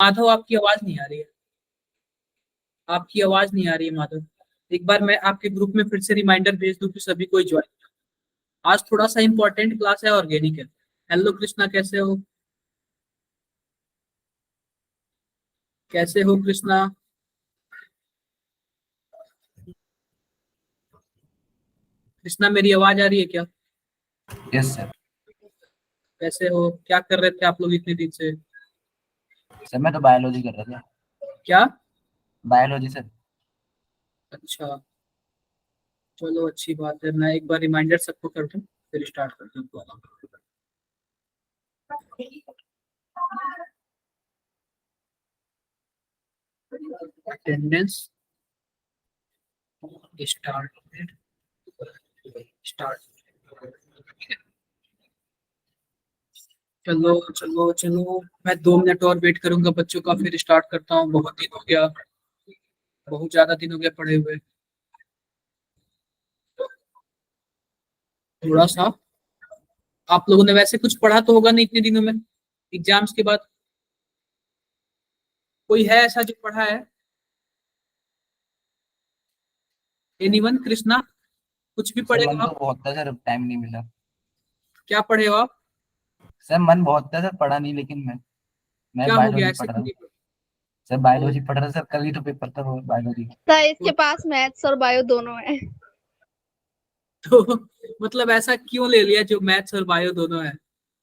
माधव आपकी आवाज नहीं आ रही है। आपकी आवाज नहीं आ रही है माधव। एक बार मैं आपके ग्रुप में फिर से रिमाइंडर भेज दूं कि सभी कोई ज्वाइन। आज थोड़ा सा इंपॉर्टेंट क्लास है, ऑर्गेनिक है। हेलो कृष्णा, कैसे हो? कैसे हो कृष्णा? कृष्णा, मेरी आवाज आ रही है क्या? Yes sir. कैसे हो? क्या कर रहे थे आप लोग इतने दिन से? सर मैं तो बायोलॉजी कर रहा था। क्या? Biology sir. अच्छा, चलो अच्छी बात है। मैं एक बार रिमाइंडर सबको कर दूं, फिर स्टार्ट करते हैं दोबारा। Attendance start. स्टार्ट। चलो चलो चलो, मैं 2 मिनट और वेट करूंगा बच्चों का, फिर स्टार्ट करता हूँ। बहुत दिन हो गया, बहुत ज्यादा दिन हो गया पढ़े हुए। थोड़ा सा आप लोगों ने वैसे कुछ पढ़ा तो होगा नहीं इतने दिनों में, एग्जाम्स के बाद। कोई है ऐसा जो पढ़ा है? एनीवन? कृष्णा, कुछ भी सर पढ़े मन हो तो आप? बहुत था सर, टाइम नहीं मिला। क्या पढ़े हो आप? सर मन बहुत था सर, पढ़ा नहीं, लेकिन मैं क्या हो गया बायोलॉजी ऐसे पढ़ रहा क्यों हूँ। नहीं पढ़े? सर ओ, बायोलॉजी पढ़ रहा सर, कल ही तो पेपर था वो बायोलॉजी का। सर इसके तो, पास मैथ्स और बायो दोनों है। तो मतलब ऐसा क्यों ले लिया जो मैथ्स और बायो दोनों है?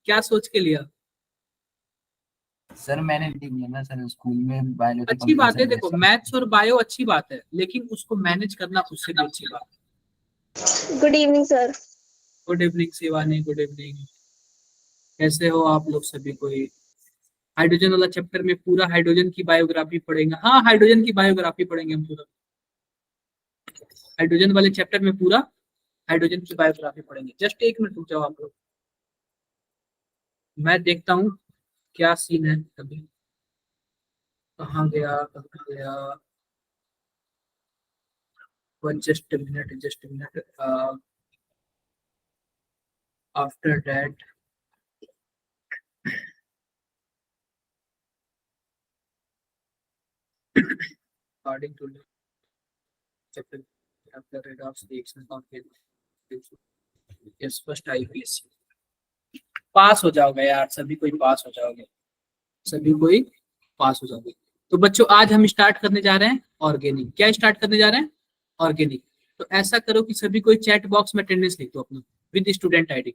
क्या सोच के लिया? सर मैंने नहीं लिया ना सर, स्कूल में बायोलॉजी अच्छी बात है, कंपलसरी है देखो सर। मैथ्स और बायो अच्छी बात है, लेकिन उसको मैनेज करना उससे भी अच्छी बात गुड इवनिंग सर। है। Good evening Shivani, good evening. कैसे हो आप लोग सभी कोई? हाइड्रोजन वाला चैप्टर में पूरा हाइड्रोजन की बायोग्राफी पढ़ेंगे। हाँ, हाइड्रोजन की बायोग्राफी पढ़ेंगे हम पूरा। हाइड्रोजन वाले चैप्टर में पूरा हाइड्रोजन की बायोग्राफी पढ़ेंगे। जस्ट 1 मिनट रुक जाओ आप लोग, मैं देखता हूँ क्या सीन है। अभी कहाँ गया, कहाँ गया? One just minute, just minute. After that according to chapter after redox reaction of yes first IPS. Pass हो जाओगे यार, सभी कोई पास हो जाओगे, सभी कोई पास हो जाओगे। तो बच्चों आज हम स्टार्ट करने जा रहे हैं ऑर्गेनिक। क्या स्टार्ट करने जा रहे हैं? ऑर्गेनिक। तो ऐसा करो कि सभी कोई चैट बॉक्स में अटेंडेंस लिख दो अपना, विद स्टूडेंट आईडी।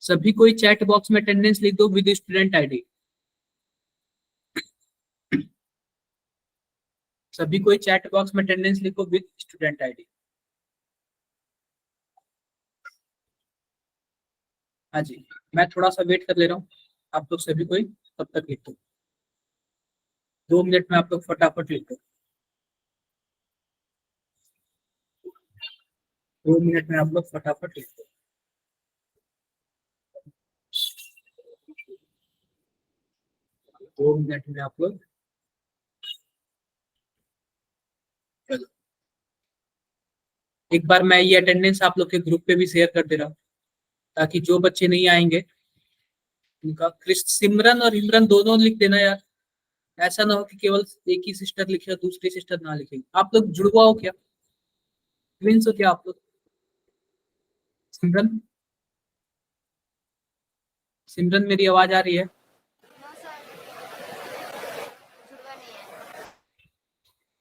सभी कोई चैट बॉक्स में अटेंडेंस लिख दो विद स्टूडेंट आईडी। सभी कोई चैट बॉक्स में अटेंडेंस लिखो विद स्टूडेंट आईडी। हाँ जी, मैं थोड़ा सा वेट कर ले रहा हूँ, आप लोग सभी कोई तब तक लिख दो। 2 मिनट में आप लोग फटाफट लिख दो। 2 मिनट में आप लोग फटाफट लिख दो। 2 मिनट में आप लोग। चलो, एक बार मैं ये अटेंडेंस आप लोग के ग्रुप पे भी शेयर कर दे रहा हूँ, ताकि जो बच्चे नहीं आएंगे उनका। सिमरन और हिमरन दोनों लिख देना यार। ऐसा ना हो कि केवल एक ही सिस्टर लिखे और दूसरी सिस्टर ना लिखेगी। आप लोग जुड़वा हो क्या? ट्विंस हो क्या आप लोग? सिमरन, सिमरन मेरी आवाज आ रही है?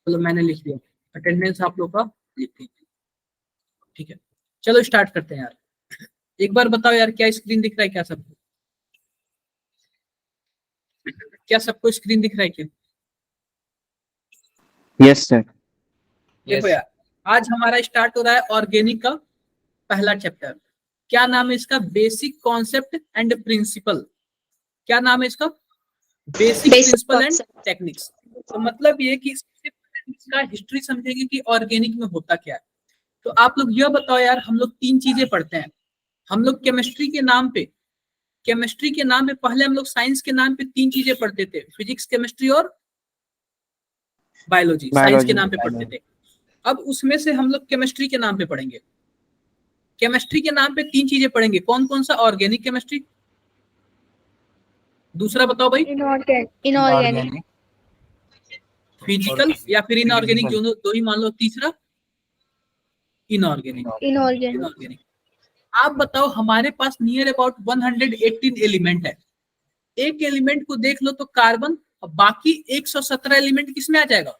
चलो मैंने लिख दिया, अटेंडेंस आप लोग का लिख दिया। ठीक है, चलो स्टार्ट करते हैं यार। एक बार बताओ यार, क्या स्क्रीन दिख रहा है क्या सबको? क्या सबको स्क्रीन दिख रहा है क्या? Yes sir. देखो यस। यार, आज हमारा स्टार्ट हो रहा है ऑर्गेनिक का पहला चैप्टर। क्या नाम है इसका? Basic concept and principle. क्या नाम है इसका? Basic basic principle and concept. Techniques. तो मतलब ये कि इसका हिस्ट्री समझेंगे कि ऑर्गेनिक में होता क्या है। तो आप लोग यह बताओ यार, हम लोग 3 चीजें पढ़ते हैं। हम लोग केमिस्ट्री के नाम पे, केमिस्ट्री के नाम पे पहले हम लोग साइंस के नाम पे 3 चीजें पढ़ते थे, फिजिक्स, केमिस्ट्री और बायोलॉजी, साइंस के बायोलॉजी। नाम पे पढ़ते थे। अब उसमें से हम लोग केमिस्ट्री के नाम पे पढ़ेंगे। केमिस्ट्री के नाम पे 3 चीजें पढ़ेंगे, कौन कौन सा? ऑर्गेनिक केमिस्ट्री, दूसरा बताओ भाई, इनऑर्गेनिक फिजिकल या फिर इनऑर्गेनिक, Physical. जो दो ही मान लो। तीसरा इनऑर्गेनिक। Inorganic inorganic. आप बताओ, हमारे पास नियर अबाउट 118 एलिमेंट है। एक एलिमेंट को देख लो तो कार्बन, और बाकी 117 एलिमेंट किसमें आ जाएगा?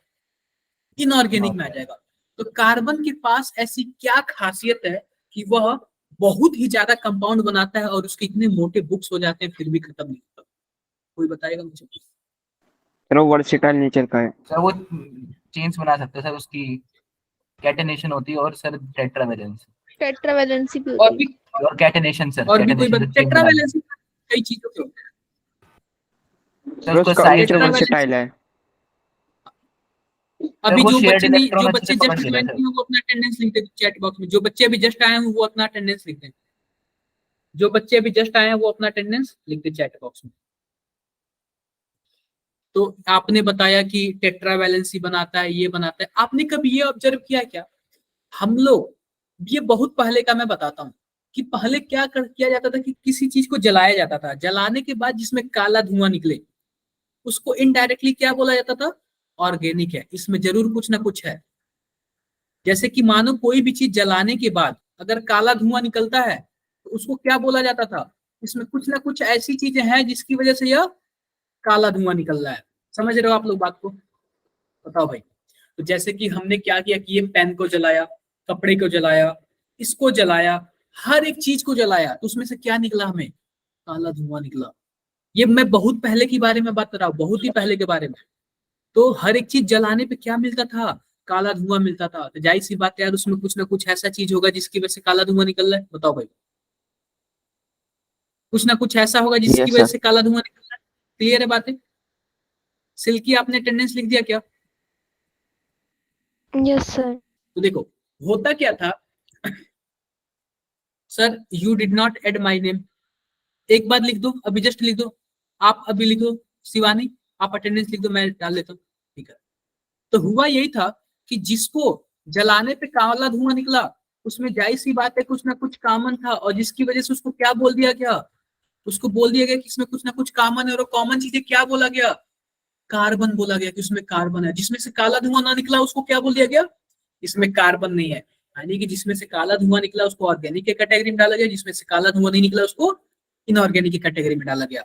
इनऑर्गेनिक में आ जाएगा। तो कार्बन के पास ऐसी क्या खासियत है कि वह बहुत ही ज्यादा कंपाउंड बनाता है और उसके इतने मोटे बुक्स हो जाते हैं फिर भी खत्म नहीं होता? कोई बताएगा मुझे? सर वो वर्सेटाइल नेचर का है। सर वो चेन्स बना सकते हैं सर, उसकी कैटेनेशन होती है, और सर टेट्रावैलेंस टेट्रावैलेंसी भी और होती भी और कैटेनेशन सर, और भी कोई कैटेनेशन से chain बना टेट्रावैलेंसी कई चीजों के होते हैं। सर सर उसको उसका साइज नेचर Tetravalent- वर्सेटाइल है। अभी वो जो shared बच्चे नहीं, electron जो अच्छे बच्चे से पकड़ जस्ट नहीं रहे ज्वाइन सर। किए हैं वो अपना अटेंडेंस लिख देते चैट बॉक्स में। जो बच्चे अभी जस्ट आए हैं वो अपना अटेंडेंस लिखते हैं। जो बच्चे अभी जस्ट आए हैं वो अपना अटेंडेंस लिखते चैट बॉक्स में। तो आपने बताया कि टेट्रावैलेंसी बनाता है, ये बनाता है। आपने कभी ये ऑब्जर्व किया क्या, हम लोग, ये बहुत पहले का मैं बताता हूँ, कि पहले किया जाता था कि किसी चीज को जलाया जाता था, जलाने के बाद जिसमें काला धुआं निकले उसको इनडायरेक्टली क्या बोला जाता था? ऑर्गेनिक है, इसमें जरूर कुछ ना कुछ है। जैसे कि मानो कोई भी चीज जलाने के बाद अगर काला धुआं निकलता है तो उसको क्या बोला जाता था? इसमें कुछ ना कुछ ऐसी चीजें हैं जिसकी वजह से यह काला धुआं निकल रहा है। समझ रहे हो आप लोग बात को? बताओ भाई। तो जैसे कि हमने क्या किया कि ये पेन को जलाया, कपड़े को जलाया, इसको जलाया, हर एक चीज को जलाया, तो उसमें से क्या निकला? हमें काला धुआं निकला। ये मैं बहुत पहले के बारे में बात कर रहा हूँ, बहुत ही पहले के बारे में। तो हर एक चीज जलाने पे क्या मिलता था? काला धुआं मिलता था। तो जाहिर सी बात है यार, उसमें कुछ ना कुछ ऐसा चीज होगा जिसकी वजह से काला धुआं निकल रहा है। बताओ भाई, कुछ ना कुछ ऐसा होगा जिसकी यस वजह सर। से काला धुआं निकल रहा है। क्लियर है बातें? सिल्की, आपने अटेंडेंस लिख दिया क्या? यस सर तो देखो, होता क्या था, sir you did not add my name. एक बार लिख दो, अभी जस्ट लिख दो। आप अभी लिखो शिवानी, आप अटेंडेंस लिख दो, मैं डाल लेता हूँ। ठीक है। तो हुआ यही था कि जिसको जलाने पे काला धुआं निकला, उसमें जाहिर सी बात है कुछ ना कुछ कॉमन था, और जिसकी वजह से उसको क्या बोल दिया गया? उसको बोल दिया गया कि इसमें कुछ ना कुछ कॉमन है। और कॉमन चीजें क्या बोला गया? कार्बन बोला गया कि उसमें कार्बन है। जिसमें से काला धुआं ना निकला उसको क्या बोल दिया गया? इसमें कार्बन नहीं है। यानी कि जिसमें से काला धुआं निकला उसको ऑर्गेनिक के कैटेगरी में डाला गया, जिसमें से काला धुआं नहीं निकला उसको इनऑर्गेनिक की कैटेगरी में डाला गया।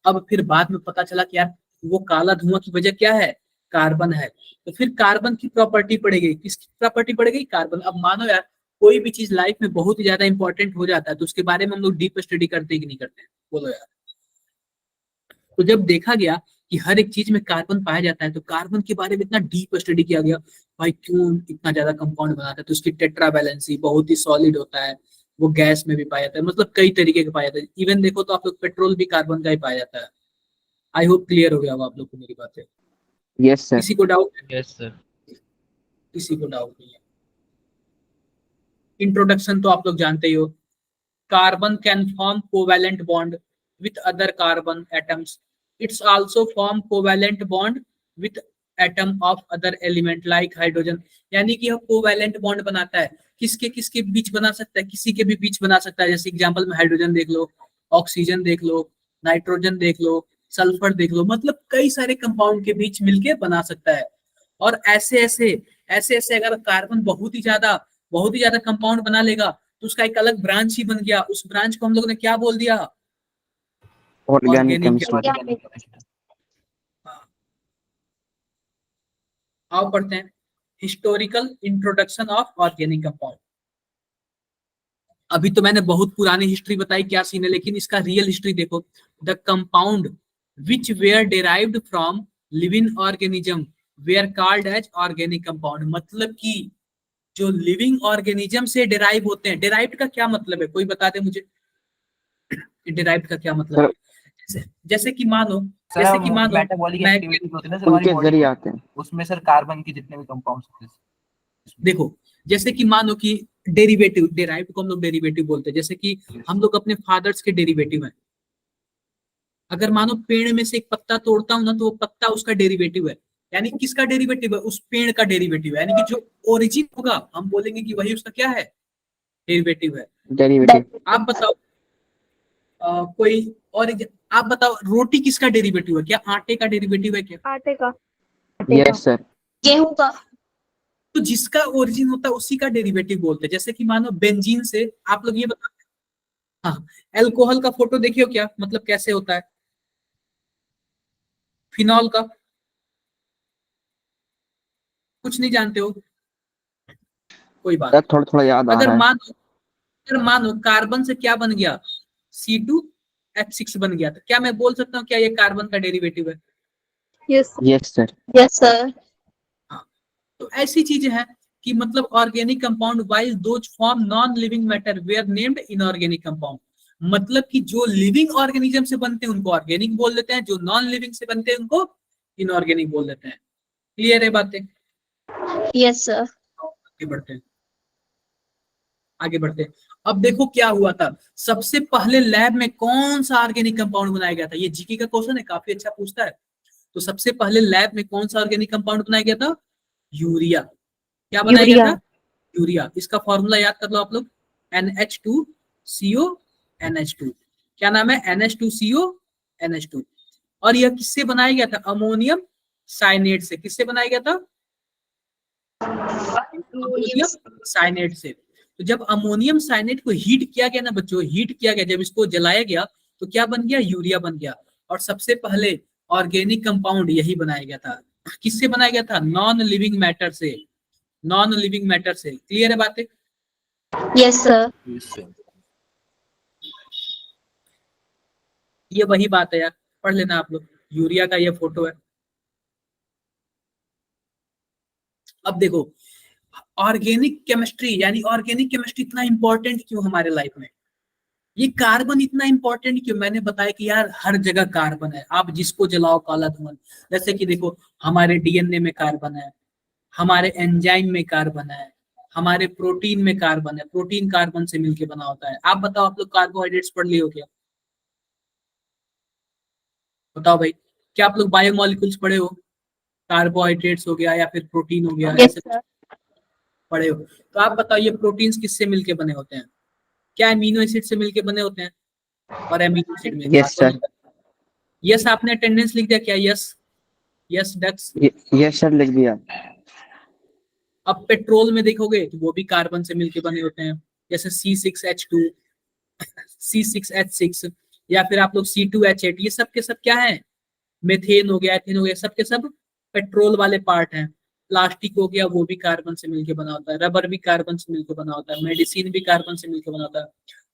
अब फिर बाद में पता चला कि यार वो काला धुआं की वजह क्या है? कार्बन है। तो फिर कार्बन की प्रॉपर्टी पड़ेगी। किसकी प्रॉपर्टी पड़ेगी? कार्बन। अब मानो यार कोई भी चीज लाइफ में बहुत ही ज्यादा इंपॉर्टेंट हो जाता है तो उसके बारे में हम लोग डीप स्टडी करते हैं कि नहीं करते हैं? बोलो यार। तो जब देखा गया कि हर एक चीज में कार्बन पाया जाता है तो कार्बन के बारे में इतना डीप स्टडी किया गया, भाई क्यों इतना ज्यादा कंपाउंड बनाता है। तो उसकी टेट्रावैलेंसी बहुत ही सॉलिड होता है, वो गैस में भी पाया जाता है, मतलब कई तरीके के पाया जाता है। इवन देखो तो आप लोग पेट्रोल भी कार्बन का ही पाया जाता है। आई होप क्लियर हो गया हो आप लोग को मेरी बात है। Yes sir. किसी को डाउट? Yes sir. किसी को डाउट नहीं है? इंट्रोडक्शन तो आप लोग जानते ही हो। Carbon can form covalent bond with other carbon atoms. It's also form covalent bond with atom of other element like hydrogen. यानी कि यह कोवैलेंट बॉन्ड बनाता है। किसके किसके बीच बना सकता है? किसी के भी बीच बना सकता है। जैसे एग्जांपल में हाइड्रोजन देख लो, ऑक्सीजन देख लो, नाइट्रोजन देख लो, सल्फर देख लो, मतलब कई सारे कंपाउंड के बीच मिलके बना सकता है। और ऐसे ऐसे अगर कार्बन बहुत ही ज्यादा कंपाउंड बना लेगा तो उसका एक अलग ब्रांच ही बन गया। उस ब्रांच को हम लोगों ने क्या बोल दिया? Organic organic. केमिस्ट्री। आओ पढ़ते हैं historical introduction of organic compound. अभी तो मैंने बहुत पुरानी हिस्ट्री बताई क्या सीन है, लेकिन इसका रियल हिस्ट्री देखो। The compound which were derived from living organism were called as organic compound. मतलब कि जो लिविंग ऑर्गेनिज्म से डिराइव होते हैं। डिराइव्ड का क्या मतलब है? कोई बता दे मुझे, डिराइव्ड का क्या मतलब है? सर जैसे कि मानो सर जैसे कि मानो मेटाबॉलिक मैं, एक्टिविटी होती है ना सर हमारी उनके बॉडी जरिए में, आते हैं। उसमें सर कार्बन की जितने भी कंपाउंड्स होते हैं। देखो जैसे कि मानो कि डेरिवेटिव, डेराइव्ड को हम लोग डेरिवेटिव बोलते हैं। जैसे कि हम लोग अपने फादर्स के डेरिवेटिव हैं। अगर मानो पेड़ में से एक पत्ता तोड़ता हूं ना तो वो पत्ता उसका डेरिवेटिव है। यानी किसका डेरिवेटिव है? उस पेड़ का डेरिवेटिव है। यानी कि जो ओरिजिन होगा हम बोलेंगे कि वही उसका क्या है? डेरिवेटिव है। डेरिवेटिव। आप बताओ कोई और आप बताओ रोटी किसका डेरिवेटिव है? क्या आटे का डेरिवेटिव है क्या? आटे का। Yes sir. गेहूं का। तो जिसका ओरिजिन होता है उसी का डेरिवेटिव बोलते हैं। जैसे कि मानो बेंजीन से आप लोग ये बताओ, हाँ, एल्कोहल का फोटो देखियो क्या, मतलब कैसे होता है? फिनॉल का कुछ नहीं जानते हो? कोई बात सर नहीं। थोड़ा थोड़ा याद आ अगर रहा है। मानो अगर मानो कार्बन से क्या बन गया, C2H6 बन गया, तो क्या मैं बोल सकता हूँ क्या ये कार्बन का डेरिवेटिव है? Yes. Yes sir. Yes sir. हाँ। तो ऐसी चीजें हैं कि मतलब organic compound while those form non living matter were named inorganic compound. मतलब कि जो लिविंग ऑर्गेनिज्म से बनते हैं उनको ऑर्गेनिक बोल देते हैं, जो नॉन लिविंग से बनते हैं उनको इनऑर्गेनिक बोल देते हैं। क्लियर है बातें? Yes sir. आगे बढ़ते हैं, आगे बढ़ते हैं। अब देखो क्या हुआ था, सबसे पहले लैब में कौन सा ऑर्गेनिक कंपाउंड बनाया गया था? ये जीके का क्वेश्चन है, काफी अच्छा पूछता है। तो सबसे पहले लैब में कौन सा ऑर्गेनिक कंपाउंड बनाया गया था? यूरिया। क्या बनाया गया था? यूरिया। इसका फॉर्मूला याद कर लो आप लोग, NH2CO NH2। क्या नाम है? NH2CO NH2। और यह किससे बनाया गया था? अमोनियम साइनेट से। किससे बनाया गया था? अमोनियम साइनेट से। तो जब अमोनियम साइनेट को हीट किया गया ना बच्चों, हीट किया गया, जब इसको जलाया गया तो क्या बन गया? यूरिया बन गया। और सबसे पहले ऑर्गेनिक कंपाउंड यही बनाया गया था। किससे बनाया गया था? नॉन लिविंग मैटर से। नॉन लिविंग मैटर से। क्लियर है बातें? Yes sir. ये वही बात है यार, पढ़ लेना आप लोग। यूरिया का ये फोटो है। अब देखो ऑर्गेनिक केमिस्ट्री, यानी ऑर्गेनिक केमिस्ट्री इतना इंपॉर्टेंट क्यों हमारे लाइफ में? ये कार्बन इतना इंपॉर्टेंट क्यों? मैंने बताया कि यार हर जगह कार्बन है, आप जिसको जलाओ काला धुआं। जैसे कि देखो हमारे डीएनए में कार्बन है, हमारे एंजाइम में कार्बन है, हमारे प्रोटीन में कार्बन है। प्रोटीन कार्बन से मिलके बना होता है। आप बताओ, आप लोग कार्बोहाइड्रेट्स पढ़ लिए हो क्या? बताओ भाई, क्या आप लोग बायोमोलिक्यूल्स पढ़े हो? कार्बोहाइड्रेट्स हो गया या फिर प्रोटीन हो गया, यस ऐसे सर। पढ़े हो? तो आप बताओ ये प्रोटीन्स किससे मिलके बने होते हैं? क्या अमीनो एसिड से मिलके बने होते हैं? और अमीनो एसिड में यस सर। यस, आपने अटेंडेंस लिख दिया क्या? यस, यस डक्स। यस सर लिख दिया। अब पेट्रोल में देखोगे तो वो भी कार्बन से मिलके बने होते हैं, जैसे C6H2, C6H6, या फिर आप लोग C2H8। ये सब के सब क्या है? मेथेन हो गया, एथेन हो गया, सब के सब पेट्रोल वाले पार्ट हैं। प्लास्टिक हो गया, वो भी कार्बन से मिलके बना होता है। रबर भी कार्बन से मिलके बना होता है। मेडिसिन भी कार्बन से मिलके बना होता है।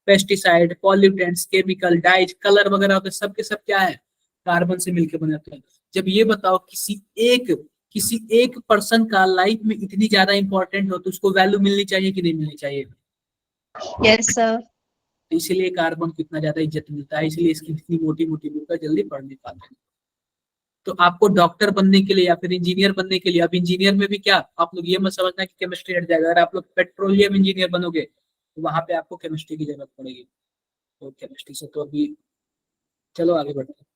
Pesticide, pollutants, chemical, dyes, colour वगैरह होते हैं, सब के सब क्या है? कार्बन से मिलके बने होते हैं। जब ये बताओ किसी एक पर्सन का लाइफ में इतनी ज्यादा इंपॉर्टेंट हो तो उसको वैल्यू मिलनी चाहिए कि नहीं मिलनी चाहिए? Yes sir. तो इसीलिए कार्बन को इतना ज्यादा इज्जत मिलता है, इसलिए इसकी इतनी मोटी मोटी बुक है, जल्दी पढ़ नहीं पाते हैं। तो आपको डॉक्टर बनने के लिए या फिर इंजीनियर बनने के लिए, अब इंजीनियर में भी क्या, आप लोग ये मत समझना कि केमिस्ट्री हट जाएगा। अगर आप लोग पेट्रोलियम इंजीनियर बनोगे तो वहां पे आपको केमिस्ट्री की जरूरत पड़ेगी। तो केमिस्ट्री से तो अभी चलो आगे बढ़ते हैं।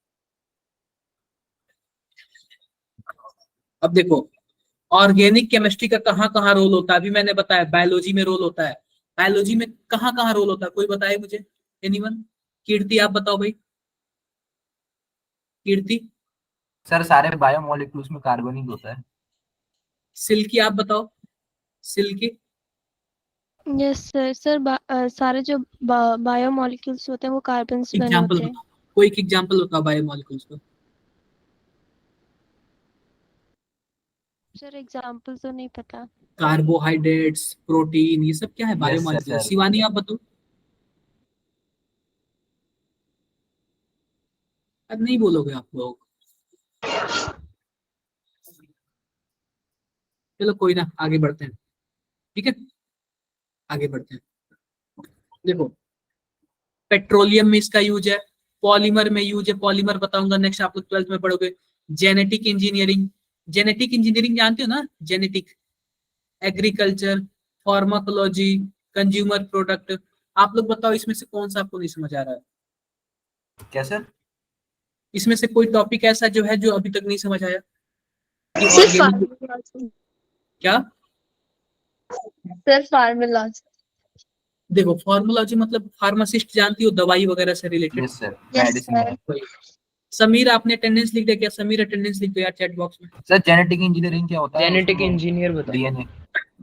अब देखो ऑर्गेनिक केमिस्ट्री का कहाँ कहाँ रोल होता है? अभी मैंने बताया बायोलॉजी में रोल होता है। बायोलॉजी में कहाँ कहाँ रोल होता है, कोई बताए मुझे? एनीवन? कीर्ति आप बताओ भाई, कीर्ति। सर सारे बायोमोलिक्यूल्स में कार्बन ही होता है। सिल्की आप बताओ, सिल्की। Yes sir. सर सारे जो बायोमोलिक्यूल्स होते हैं वो कार्बन से बने एग्जाम्पल होते हैं। बताओ, कोई एक एग्जाम्पल बताओ बायोमोलिक्यूल्स का। सर एग्जांपल तो नहीं पता। कार्बोहाइड्रेट्स, प्रोटीन, ये सब क्या है? Yes biomolecule. सर। शिवानी आप बताओ। अब नहीं बोलोगे आप लोग? चलो कोई ना, आगे बढ़ते हैं। ठीक है, आगे बढ़ते हैं। देखो पेट्रोलियम में इसका यूज है, पॉलीमर में यूज है। पॉलीमर बताऊंगा नेक्स्ट, आप लोग 12th में पढ़ोगे। जेनेटिक इंजीनियरिंग, जेनेटिक इंजीनियरिंग जानते हो ना? Genetic, agriculture, pharmacology, consumer product. आप लोग बताओ इसमें से कौन सा आपको नहीं समझ आ रहा है? क्या सर? इसमें से कोई टॉपिक ऐसा जो है जो अभी तक नहीं समझ आया कि सिर्फ ऑर्गेनिक फार्मूलाज। क्या? सिर्फ फार्मूलाज। देखो फार्मोलॉजी मतलब फार्मासिस्ट जानती हो, दवाई वगैरह से related. Yes sir, Yes, medicine sir. है। समीर आपने अटेंडेंस लिख दिया क्या? समीर अटेंडेंस लिख दो यार चैट बॉक्स में। सर जेनेटिक इंजीनियरिंग क्या होता है? जेनेटिक इंजीनियर बताओ। डीएनए।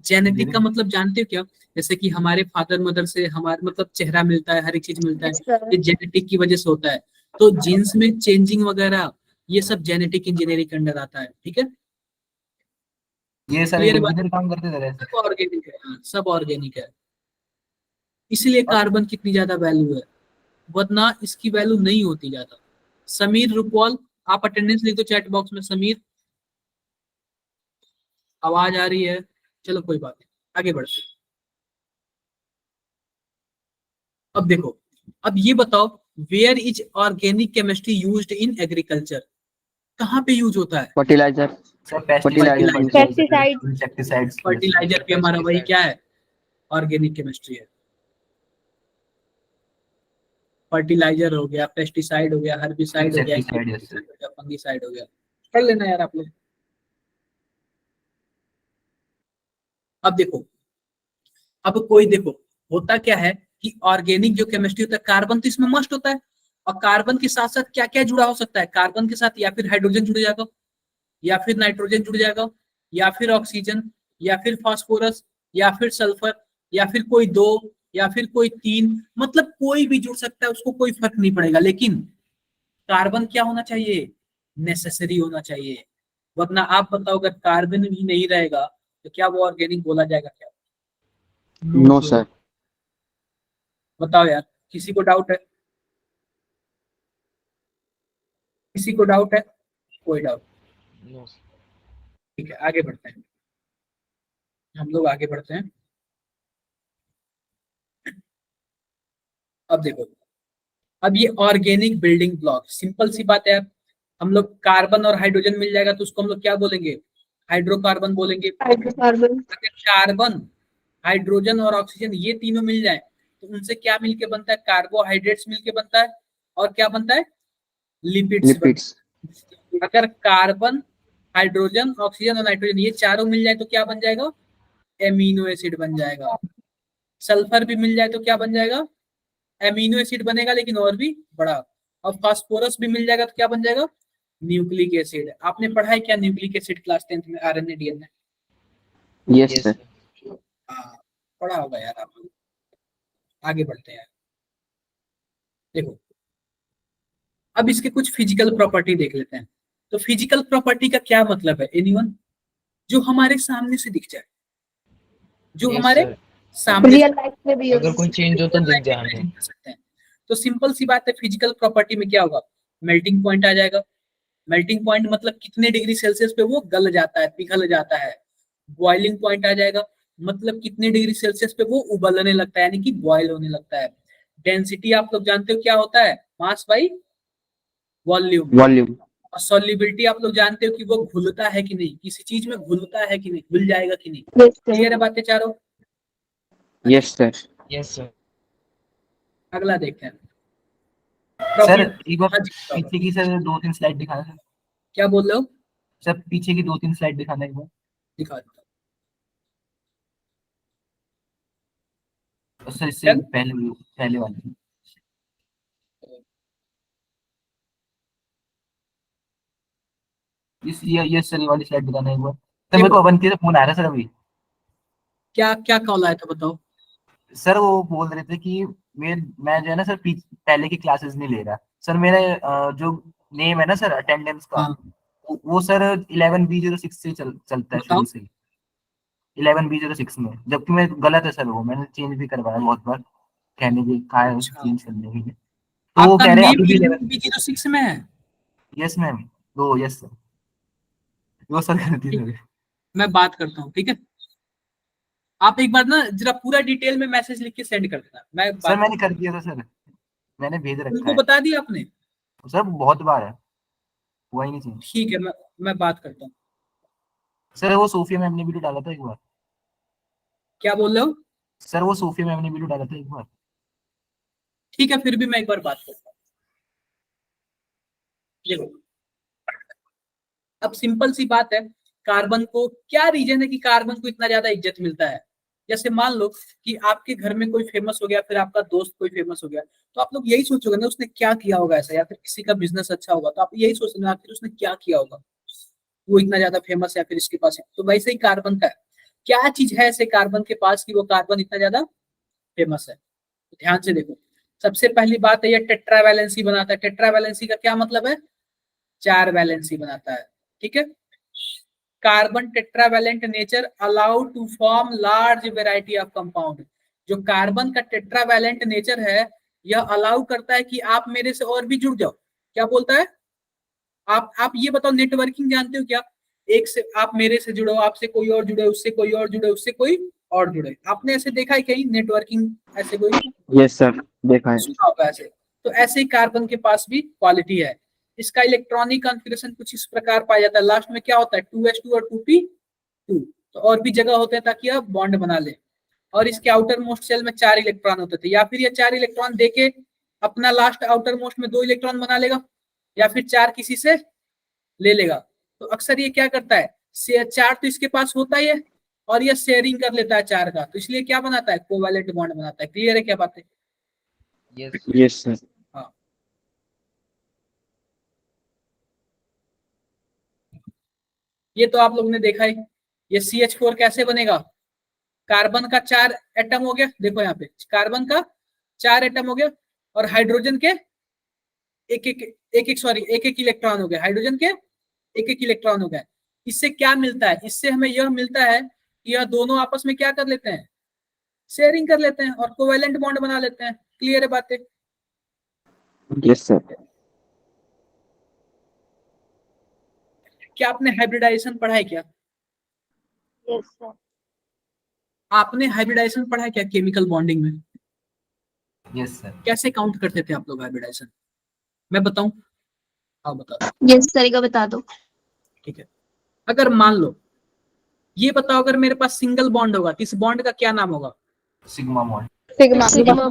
जेनेटिक का मतलब जानते हो क्या? जैसे कि हमारे फादर मदर से हमारे मतलब चेहरा मिलता है, हर एक चीज मिलता है, Yes, sir. ये जेनेटिक की वजह से होता है। तो जीन्स में चेंजिंग वगैरह ये सब जेनेटिक इंजीनियरिंग के अंडर आता है, ठीक है। ये सर एक क्लियर बात? इंजीनियर काम करते थे ऐसे। सब ऑर्गेनिक है, हाँ, सब ऑर्गेनिक है। इसलिए कार्बन कितनी ज्यादा वैल्यू है, वरना इसकी वैल्यू नहीं होती ज्यादा। समीर रुपवाल आप अटेंडेंस लिख दो चैट बॉक्स में। समीर आवाज आ रही है? चलो कोई बात नहीं, आगे बढ़ते हैं। अब देखो, अब ये बताओ, where is organic chemistry used in agriculture? कहाँ पे यूज होता है? Fertiliser. Sir pesticide, fertiliser. Pesticides. Insecticides. Fertiliser भी हमारा वही क्या है, ऑर्गेनिक केमिस्ट्री है। फर्टिलाइजर हो गया, पेस्टिसाइड हो गया, हर्बिसाइड हो गया, इंसेक्टिसाइड, यस सर। फंगिसाइड हो गया। कर लेना यार आप लोग। अब देखो, अब कोई देखो, होता क्या है कि ऑर्गेनिक जो केमिस्ट्री होता है, कार्बन तो इसमें मस्ट होता है। और कार्बन के साथ साथ क्या क्या जुड़ा हो सकता है? कार्बन के साथ या फिर हाइड्रोजन जुड़ जाएगा, या फिर नाइट्रोजन जुड़ जाएगा, या फिर ऑक्सीजन, या फिर फास्फोरस, या फिर सल्फर, या फिर कोई दो, या फिर कोई तीन, मतलब कोई भी जुड़ सकता है, उसको कोई फर्क नहीं पड़ेगा। लेकिन कार्बन क्या होना चाहिए? नेसेसरी होना चाहिए। वरना आप बताओ, अगर कार्बन भी नहीं रहेगा तो क्या वो ऑर्गेनिक बोला जाएगा क्या? No sir. बताओ यार, किसी को डाउट है? किसी को डाउट है? कोई डाउट? ठीक है, आगे बढ़ते हैं, हम लोग आगे बढ़ते हैं। अब देखो, अब ये ऑर्गेनिक बिल्डिंग ब्लॉक, सिंपल सी बात है यार। हम लोग कार्बन और हाइड्रोजन मिल जाएगा तो उसको हम लोग क्या बोलेंगे? हाइड्रोकार्बन बोलेंगे। Hydrocarbon. अगर कार्बन, हाइड्रोजन और ऑक्सीजन ये तीनों मिल जाए तो उनसे क्या मिलके बनता है? कार्बोहाइड्रेट्स मिलके बनता है। और क्या बनता है? लिपिड्स बनता लिपिड्स। है। अगर कार्बन, हाइड्रोजन, ऑक्सीजन और नाइट्रोजन ये चारों मिल जाए तो क्या बन जाएगा? एमिनो एसिड बन जाएगा। सल्फर भी मिल जाए तो क्या बन जाएगा? एमिनो एसिड बनेगा, लेकिन और भी बड़ा। और फास्फोरस भी मिल जाएगा तो क्या बन जाएगा? Nucleic acid. आपने पढ़ा है क्या न्यूक्लिक एसिड क्लास 10th में, आरएनए डीएनए? Yes sir. हाँ, पढ़ा होगा यार आप लोग। आगे बढ़ते हैं। देखो, अब इसके कुछ फिजिकल प्रॉपर्टी देख लेते हैं। तो फिजिकल प्रॉपर्टी का क्या मतलब है एनीवन? जो हमारे सामने से दिख जाए, जो यस हमारे सर, सामने से Real life में भी अगर use कोई चेंज हो तो real दिख life जाए में हमें। imagine कर सकते हैं। तो सिंपल सी बात है, फिजिकल प्रॉपर्टी में क्या होगा? मेल्टिंग पॉइंट आ जाएगा। मेल्टिंग पॉइंट मतलब कितने डिग्री सेल्सियस पे वो गल जाता है, पिघल जाता है। बॉइलिंग पॉइंट आ जाएगा, मतलब कितने डिग्री सेल्सियस पे वो उबलने लगता है, यानी कि बॉयल होने लगता है। डेंसिटी आप लोग जानते हो क्या होता है? Mass by volume. वॉल्यूम। और सॉल्युबिलिटी आप लोग जानते हो कि वो घुलता है कि नहीं, किसी चीज में घुलता है कि नहीं, घुल जाएगा कि नहीं। Yes, sir. क्लियर है बातें चारों? Yes sir. Yes sir. अगला देखते हैं। सर Property- एक बार हाँ जी, बताओ। पीछे की सर 2-3 स्लाइड दिखाना सर। क्या बोल रहे हो? सर पीछे की 2-3 स्लाइड दिखाना एक बार। दिखा देता हूँ। और सर इससे चल, पहले पहले वाली। ये सर ये वाली स्लाइड दिखाना एक बार सर। मेरे को देखो अवंती से फोन आ रहा है सर अभी। क्या क्या कॉल आया था, बताओ। सर वो बोल रहे थे कि मैं जो है ना सर पहले की क्लासेस नहीं ले रहा सर। मेरा जो नेम है ना सर अटेंडेंस का, हाँ, वो सर 11B06 से चलता है बताओ। शुरू से ही। 11B06 में, जबकि मैं गलत है सर। वो मैंने चेंज भी करवाया बहुत बार, कहने भी कहा है अच्छा, चेंज करने के लिए। तो वो आपका कह रहे हैं नेम अभी भी 11। 11B06 में है? Yes ma'am. तो यस सर, वो सर गलती ठीक, सर। मैं बात करता हूँ, ठीक है। आप एक बार ना जरा पूरा डिटेल में मैसेज लिख के सेंड कर देना, मैं सर बात मैंने करता कर दिया था सर, मैंने भेज हूँ। रखा उनको है। बता दिया आपने? सर बहुत बार है, हुआ ही नहीं चेंज। ठीक है, मैं बात करता हूँ। सर वो सोफिया मैम ने भी तो डाला था एक बार। क्या बोल रहे हो? सर वो सोफिया मैम ने भी तो डाला था एक बार। ठीक है, फिर भी मैं एक बार बात करता हूँ। देखो, अब सिंपल सी बात है, कार्बन को क्या रीजन है कि कार्बन को इतना ज्यादा इज्जत मिलता है? जैसे मान लो कि आपके घर में कोई फेमस हो गया, फिर आपका दोस्त कोई फेमस हो गया, तो आप लोग यही सोचोगे ना उसने क्या किया होगा ऐसा, या फिर किसी का बिजनेस अच्छा होगा तो आप यही सोचोगे आखिर उसने क्या किया होगा, वो इतना ज्यादा फेमस है फिर इसके पास है। तो वैसे ही कार्बन का है, क्या चीज है ऐसे कार्बन के पास कि वो कार्बन इतना ज्यादा फेमस है। तो ध्यान से देखो, सबसे पहली बात है ये टेट्रा वैलेंसी बनाता है। टेट्रा वैलेंसी का क्या मतलब है, 4 वैलेंसी बनाता है, ठीक है। Carbon tetravalent nature allow to form large variety of compound. जो कार्बन का टेट्रावैलेंट नेचर है यह अलाउ करता है कि आप मेरे से और भी जुड़ जाओ। क्या बोलता है, आप ये बताओ, नेटवर्किंग जानते हो क्या, एक से आप मेरे से जुड़ो, आपसे कोई और जुड़े, उससे कोई और जुड़े, उससे कोई और जुड़े। आपने ऐसे देखा है कहीं नेटवर्किंग, ऐसे कोई यस सर, देखा है। सुना होगा ऐसे। तो ऐसे ही कार्बन के पास भी क्वालिटी है। इसका इलेक्ट्रॉनिक कॉन्फ़िगरेशन कुछ इस प्रकार पाया जाता है, लास्ट में क्या होता है 2s2 और 2p2। तो और भी जगह होते हैं ताकि आप बॉन्ड बना ले। और इसके आउटर मोस्ट शेल में 4 इलेक्ट्रॉन होते थे, या फिर ये 4 इलेक्ट्रॉन देके अपना लास्ट आउटर मोस्ट में 2 इलेक्ट्रॉन बना लेगा, या फिर 4 किसी से ले लेगा। तो अक्सर ये क्या करता है, 4 तो इसके पास होता ही है और ये शेयरिंग कर लेता है 4 का, तो इसलिए क्या बनाता है, कोवैलेंट बॉन्ड बनाता है। क्लियर है क्या बात है? Yes sir. हाँ, ये तो आप लोग ने देखा ही। ये CH4 कैसे बनेगा, कार्बन का 4 एटम हो गया, देखो यहाँ पे कार्बन का 4 एटम हो गया और हाइड्रोजन के एक एक इलेक्ट्रॉन हो गया, हाइड्रोजन के एक एक इलेक्ट्रॉन हो गया। इससे क्या मिलता है, इससे हमें यह मिलता है कि यह दोनों आपस में क्या कर लेते हैं, शेयरिंग कर लेते हैं और कोवैलेंट बॉन्ड बना लेते हैं। क्लियर है बातें? Yes sir. क्या आपने हाइब्रिडाइजेशन पढ़ा है क्या? Yes sir. आपने हाइब्रिडाइजेशन पढ़ा है क्या केमिकल बॉन्डिंग में? Yes sir. कैसे काउंट करते थे आप लोग हाइब्रिडाइजेशन, मैं बताऊं? हाँ बता। यस सर, का बता दो। ठीक है, अगर मान लो, ये बताओ अगर मेरे पास सिंगल बॉन्ड होगा तो इस बॉन्ड का क्या नाम होगा? Sigma bond. सिग्मा।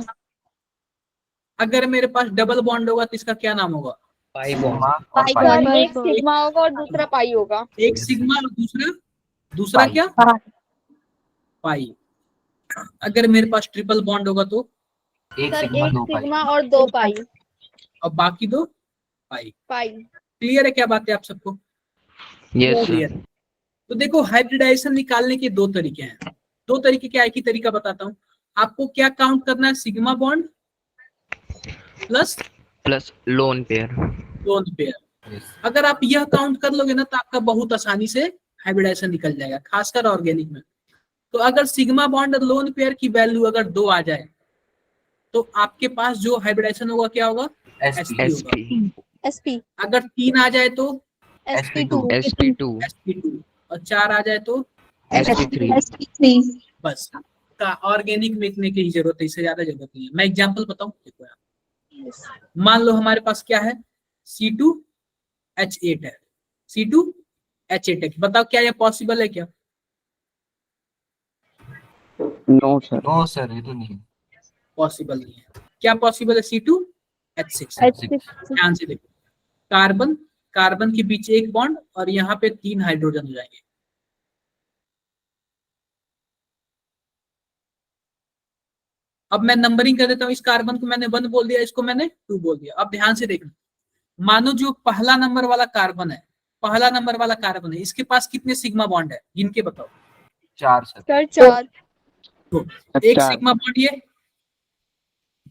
अगर मेरे पास डबल बॉन्ड होगा तो इसका क्या नाम होगा? सिग्मा और पाई पाई। बॉन्ड। एक सिग्मा होगा और दूसरा पाई होगा। एक सिग्मा और दूसरा दूसरा पाई। क्या, पाई। अगर मेरे पास ट्रिपल बॉन्ड होगा तो, एक सर सिग्मा एक दो पाई। सिग्मा और 2 पाई। और बाकी 2 पाई। पाई। क्लियर है क्या बात है आप सबको? Yes clear. सर। तो देखो हाइब्रिडाइजेशन निकालने के 2 तरीके हैं। 2 तरीके क्या, एक ही तरीका बताता हूँ। आपको क्या काउंट करना है, sigma bond plus lone pair. Lone pair. Yes. अगर आप यह काउंट कर लोगे ना तो आपका बहुत आसानी से हाइब्रिडाइजेशन निकल जाएगा, खासकर ऑर्गेनिक में। तो अगर सिग्मा बॉन्ड और लोन पेयर की वैल्यू अगर 2 आ जाए तो आपके पास जो हाइब्रिडाइजेशन होगा क्या होगा, sp होगा। sp अगर 3 आ जाए तो sp2 sp2 sp2, और 4 आ जाए तो sp3। बस। का ऑर्गेनिक में इतने की ही जरूरत है, इससे ज्यादा जरूरत नहीं है। मैं एग्जांपल बताऊं, देखो यार, मान लो हमारे पास क्या है, C2H8 है, C2H8 है। बताओ क्या यह पॉसिबल है क्या? No sir. नो सर, ये तो नहीं। पॉसिबल नहीं है। क्या पॉसिबल है, C2H6। ध्यान से देखो, कार्बन कार्बन के बीच एक बॉन्ड और यहाँ पे 3 हाइड्रोजन हो जाएंगे। अब मैं नंबरिंग कर देता हूँ, इस कार्बन को मैंने 1 बोल दिया, इसको मैंने 2 बोल दिया। अब ध्यान से देखना, मानो जो पहला नंबर वाला कार्बन है, पहला नंबर वाला कार्बन है, इसके पास कितने सिग्मा बॉन्ड है, गिन के बताओ। 4 सर। सर 4। तो एक चार। सिग्मा बॉन्ड ये,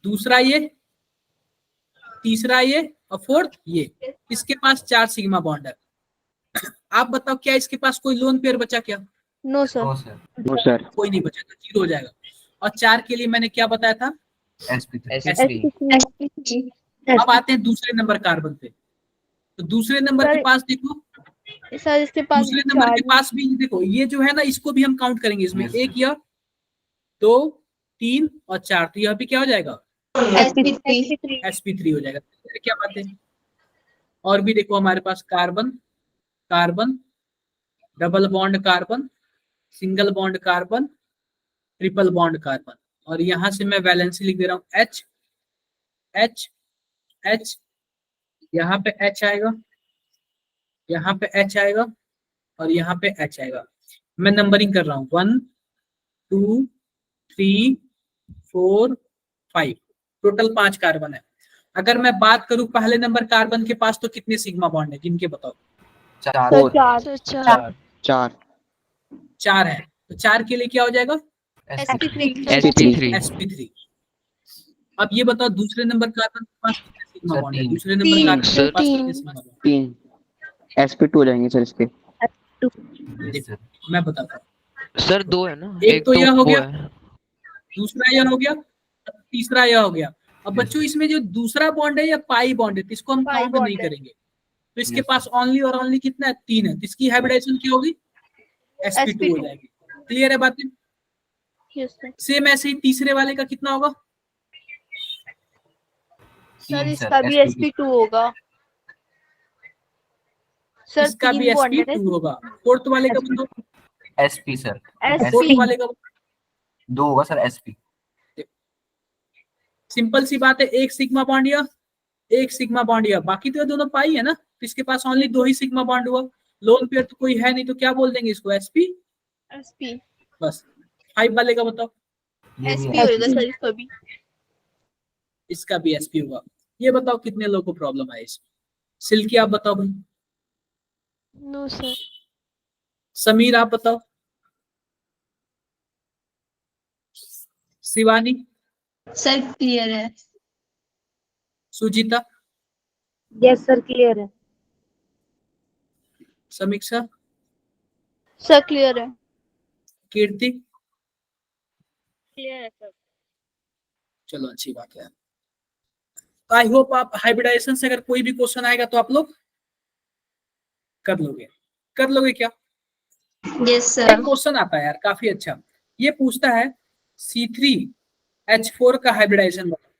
दूसरा ये, तीसरा ये और फोर्थ ये, इसके पास 4 सिग्मा बॉन्ड है। आप बताओ क्या इसके पास कोई लोन पेयर बचा क्या? No sir. No sir. No sir. कोई नहीं बचा, तो 0 हो जाएगा। और 4 के लिए मैंने क्या बताया था, sp3। अब आते हैं दूसरे नंबर कार्बन पे। तो दूसरे नंबर के सर- पास देखो, सर इसके पास दूसरे नंबर के पास भी देखो, ये जो है ना इसको भी हम काउंट करेंगे इसमें। Yes, एक sir. या 2 3 और 4, तो यह भी क्या हो जाएगा, sp3 हो जाएगा। क्या बात है? और भी देखो हमारे पास carbon carbon, double bond carbon, single bond carbon, triple bond carbon, और यहां से मैं वैलेंसी लिख दे रहा हूं H H H, यहाँ पे H आएगा, यहाँ पे H आएगा और यहाँ पे H आएगा। मैं नंबरिंग कर रहा हूँ 1 2 3 4 5, टोटल 5 कार्बन है। अगर मैं बात करूं पहले नंबर कार्बन के पास तो कितने सिग्मा बॉन्ड है, जिनके बताओ। 4 सर फोर 4 सर 4 चार चार 4 है, तो 4 के लिए क्या हो जाएगा, sp3 sp3 sp3। अब ये बताओ दूसरे नंबर कार्बन के पास कितने सिग्मा सर, बॉन्ड है, 3 दूसरे नंबर तीन। कार्बन के सर पास कितने 3 सिग्मा बॉन्ड 3 sp2 हो जाएंगे सर इसके। है। Yes sir. मैं बताता हूँ, सर 2 है ना, एक तो तो यह हो वो गया, है। दूसरा यह हो गया, तीसरा यह हो गया। अब Yes, बच्चों sir. इसमें जो दूसरा बॉन्ड है या पाई बॉन्ड है, तो इसको हम पाई काउंट बॉन्ड नहीं है। करेंगे। तो इसके Yes, पास ओनली और ओनली कितना है, 3 है, तो इसकी हाइब्रिडाइजेशन क्या होगी, sp2 हो sp2 जाएगी। क्लियर है बातें। Yes sir. सेम ऐसे ही तीसरे वाले का कितना होगा, सर 3 इसका सर, भी sp2 sp2 होगा। सर इसका भी 3 बॉन्ड है sp2 होगा। फोर्थ वाले का बताओ, sp सर, फोर्थ sp वाले का। 2 होगा सर sp। सिंपल सी बात है, एक सिग्मा बॉन्ड या एक सिग्मा बॉन्ड या, बाकी तो ये दोनों पाई है ना, तो इसके पास ओनली 2 ही सिग्मा बॉन्ड हुआ। लोन पेयर तो कोई है नहीं, तो क्या बोल देंगे इसको, sp। sp बस 5 वाले का बताओ, ये भी sp होगा sp। सर इसका भी। इसका भी sp होगा। ये बताओ कितने लोगों को प्रॉब्लम है इसमें, सिल्की आप बताओ भाई, नो सर समीर आप बताओ, शिवानी, सर क्लियर है। सुजीता, यस सर क्लियर है। समीक्षा, सर क्लियर है। कीर्ति। क्लियर है सर। चलो अच्छी बात है। आई होप आप हाइब्रिडाइजेशन से अगर कोई भी क्वेश्चन आएगा तो आप लोग कर लोगे, कर लोगे क्या। यस एक सर। क्वेश्चन आता है यार काफी अच्छा, ये पूछता है C3H4 का हाइब्रिडाइजेशन बताओ।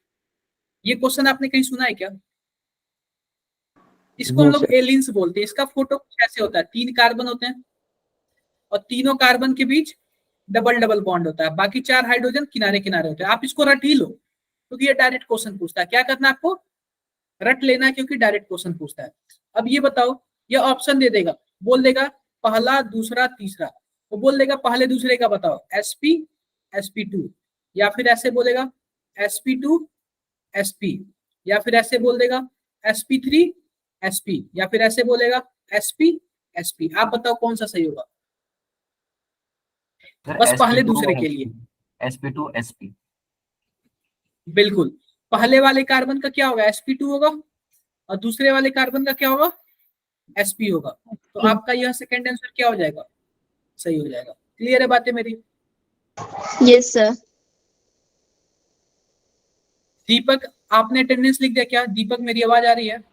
ये क्वेश्चन आपने कहीं सुना है क्या। इसको हम नो लोग सर। एलिन्स बोलते हैं। इसका फोटो कुछ ऐसे होता है, 3 कार्बन होते हैं और तीनों कार्बन के बीच डबल डबल बॉन्ड होता है, बाकी 4 हाइड्रोजन किनारे किनारे होते हैं। आप इसको रट ही लो क्योंकि ये डायरेक्ट क्वेश्चन पूछता है। क्या करना है आपको, रट लेना है क्योंकि डायरेक्ट क्वेश्चन पूछता है। अब ये बताओ, ये ऑप्शन दे देगा, बोल देगा पहला दूसरा तीसरा, वो बोल देगा पहले दूसरे का बताओ, sp sp2, या फिर ऐसे बोलेगा sp2 sp, या फिर ऐसे बोल देगा sp3 sp, या फिर ऐसे बोलेगा sp sp। आप बताओ कौन सा सही होगा, सर बस पहले sp2 दूसरे और के लिए। sp2 sp। बिल्कुल, पहले वाले कार्बन का क्या होगा, sp2 होगा, और दूसरे वाले कार्बन का क्या होगा, sp होगा। तो आपका यह सेकंड आंसर क्या हो जाएगा, सही हो जाएगा। क्लियर है बातें मेरी। Yes sir. दीपक आपने अटेंडेंस लिख दिया क्या, दीपक मेरी आवाज आ रही है।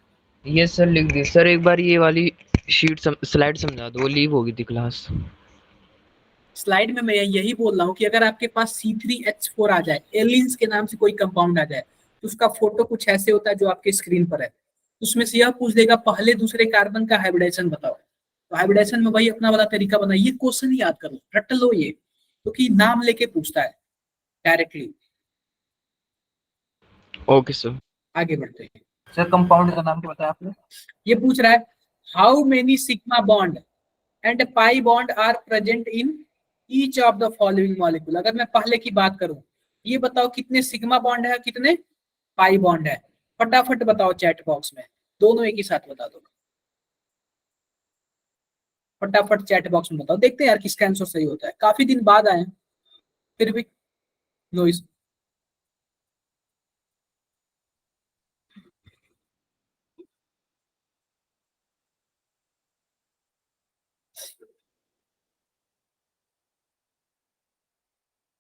यस सर, लिख दी सर। एक बार ये वाली शीट स्लाइड समझा दो, वो लीव हो गई थी क्लास। स्लाइड में मैं यही बोल रहा हूँ कि अगर आपके पास C3H4 आ जाए, एलिन्स के नाम से कोई कंपाउंड आ जाए, तो उसका फोटो कुछ ऐसे होता है जो आपके स्क्रीन पर है। उसमें से यह पूछ देगा पहले दूसरे कार्बन का हाइब्रिडेशन बताओ। तो हाइब्रिडेशन में वही अपना वाला तरीका बना, ये क्वेश्चन ही याद कर लो, रट लो ये, क्योंकि नाम लेके पूछता है डायरेक्टली। Okay sir. आगे बढ़ते हैं। सर कंपाउंड का नाम क्या बताया आपने। ये पूछ रहा है how many sigma bond and pi bond are present in each of the following molecule. अगर मैं पहले की बात करूं, ये बताओ कितने सिग्मा बॉन्ड है, कितने पाई बॉन्ड है। फटाफट बताओ चैट बॉक्स में, दोनों एक ही साथ बता दो। फटाफट चैट बॉक्स में बताओ, देखते हैं यार किसका आंसर सही होता है। काफी दिन बाद आए हैं, फिर भी नोइस।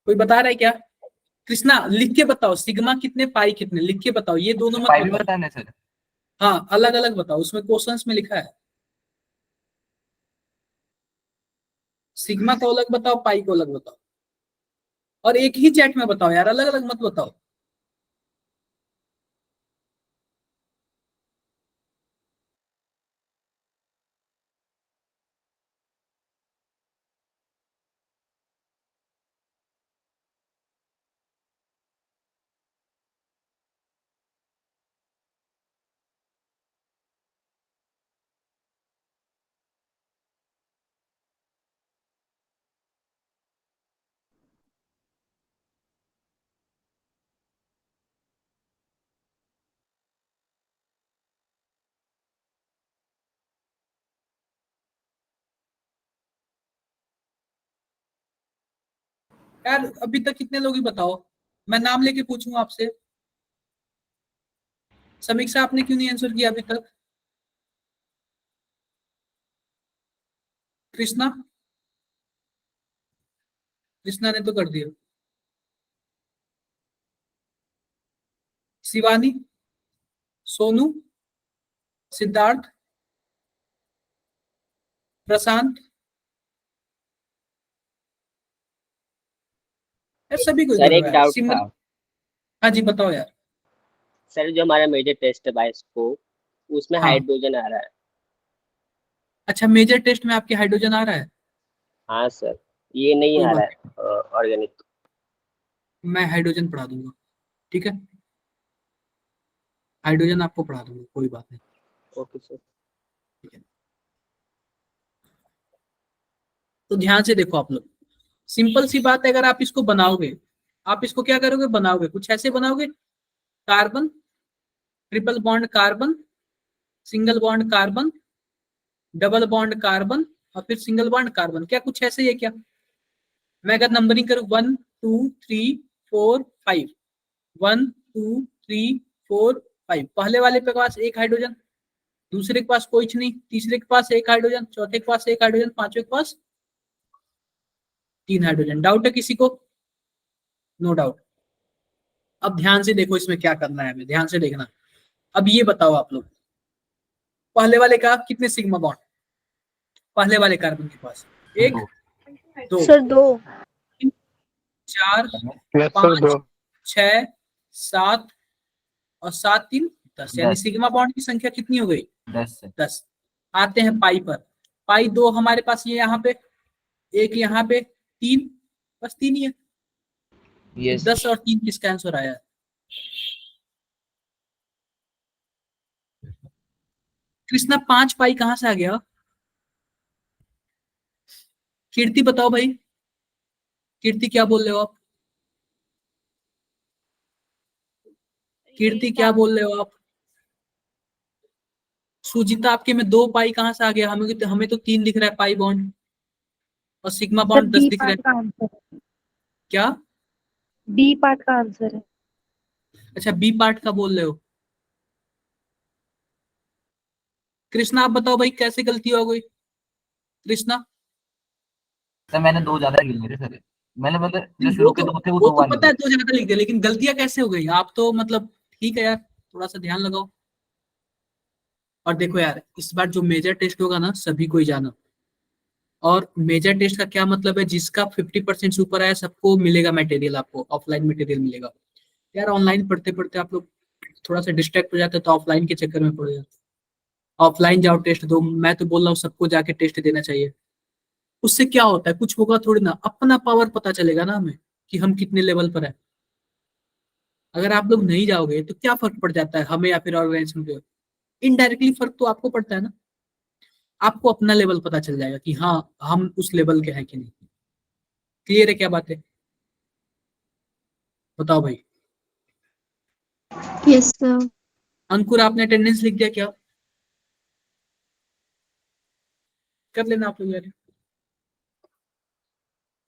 कोई बता रहा है क्या, कृष्णा लिख के बताओ, सिग्मा कितने पाई कितने, लिख के बताओ, ये दोनों मत पाई भी बताओ। बताना है सर। हाँ अलग अलग बताओ, उसमें क्वेश्चंस में लिखा है। सिग्मा को अलग बताओ, पाई को अलग बताओ, और एक ही चैट में बताओ यार, अलग अलग मत बताओ। यार अभी तक कितने लोग ही बताओ, मैं नाम लेके पूछूं आपसे। समीक्षा आपने क्यों नहीं आंसर किया अभी तक? कृष्णा, कृष्णा ने तो कर दिया। शिवानी, सोनू, सिद्धार्थ, प्रशांत, यार सभी को सर इधर हो एक यार। डाउट सिमर, था हाँ जी बताओ यार। सर, जो हमारा मेजर टेस्ट है 22 को, उसमें हाँ, हाइड्रोजन आ रहा है। अच्छा मेजर टेस्ट में आपके हाइड्रोजन आ रहा है? हाँ सर, ये नहीं कोई आ बात रहा है ऑर्गेनिक। नहीं, मैं हाइड्रोजन पढ़ा दूंगा, ठीक है, हाइड्रोजन आपको पढ़ा दूंगा, कोई बात नहीं, ओके सर। ठीक है। तो ध्यान से देखो आप लोग, सिंपल सी बात है, अगर आप इसको बनाओगे, आप इसको क्या करोगे, बनाओगे कुछ ऐसे बनाओगे, carbon, triple bond carbon, single bond carbon, double bond carbon, और फिर सिंगल बॉन्ड कार्बन, क्या कुछ ऐसे ही है क्या? मैं अगर नंबरिंग करूँ 1 2 3 4 5, 1 2 3 4 5, पहले वाले के पास एक हाइड्रोजन, दूसरे के पास कोई नहीं, तीसरे के पास एक हाइड्रोजन, चौथे के पास एक हाइड्रोजन, पांचवे के पास 3 हाइड्रोजन। डाउट है किसी को? No doubt. अब ध्यान से देखो इसमें क्या करना है, हमें ध्यान से देखना। अब ये बताओ आप लोग, पहले वाले का कितने सिग्मा बॉन्ड, पहले वाले कार्बन के पास? एक, दो। दो, सर 2। 4, yes sir 2। 5, 6, 7, और 7 3 10, यानी 10। सिग्मा बॉन्ड की संख्या कितनी हो गई? 10 से 10। आते हैं पाई पर, पाई दो हमारे पास ये यहाँ पे, एक यहाँ पे, 3, बस 3 ही है। यस 10 और 3 किसका आंसर आया? कृष्णा 5 पाई कहां से आ गया? कीर्ति बताओ भाई, कीर्ति क्या बोल रहे हो आप? कीर्ति क्या बोल रहे हो आप? सुजीता आपके में 2 पाई कहां से आ गया? हमें तो 3 दिख रहा है पाई बॉन्ड, और सिग्मा सर बॉन्ड 10 बी दिख रहा पार्ट है। का आंसर है, क्या? बी पार्ट का आंसर है। अच्छा बी पार्ट का बोल रहे हो। कृष्णा आप बताओ भाई कैसे गलती हो गई? कृष्णा, सर मैंने 2 ज्यादा गिन लिए थे सर। मैंने मतलब जो वो शुरू के तो 2 थे वो वो 2 तो बार पता लिए। है, 2 ज्यादा लिख दिया, लेकिन गलतियां कैसे हो गई आप तो मतलब, ठीक है यार, थोड़ा सा ध्यान लगाओ। और देखो यार, इस बार जो मेजर टेस्ट होगा ना, सभी को ही जाना। और मेजर टेस्ट का क्या मतलब है, जिसका 50% से ऊपर आया सबको मिलेगा मटेरियल, आपको ऑफलाइन मटेरियल मिलेगा। यार ऑनलाइन पढ़ते पढ़ते आप लोग थोड़ा सा डिस्ट्रैक्ट हो जाते हैं, तो ऑफलाइन के चक्कर में पड़ जाते। ऑफलाइन जाओ, टेस्ट दो, मैं तो बोल रहा हूँ सबको जाके टेस्ट देना चाहिए। उससे क्या होता है, कुछ होगा थोड़ी ना, अपना पावर पता चलेगा ना हमें कि हम कितने लेवल पर है। अगर आप लोग नहीं जाओगे तो क्या फर्क पड़ जाता है हमें या फिर ऑर्गेनाइजेशन पे? इनडायरेक्टली फर्क तो आपको पड़ता है ना, आपको अपना लेवल पता चल जाएगा कि हाँ हम उस लेवल के हैं कि नहीं। क्लियर है क्या बात है? बताओ भाई। Yes, sir. अंकुर आपने अटेंडेंस लिख दिया क्या? कर लेना आप लोग यार,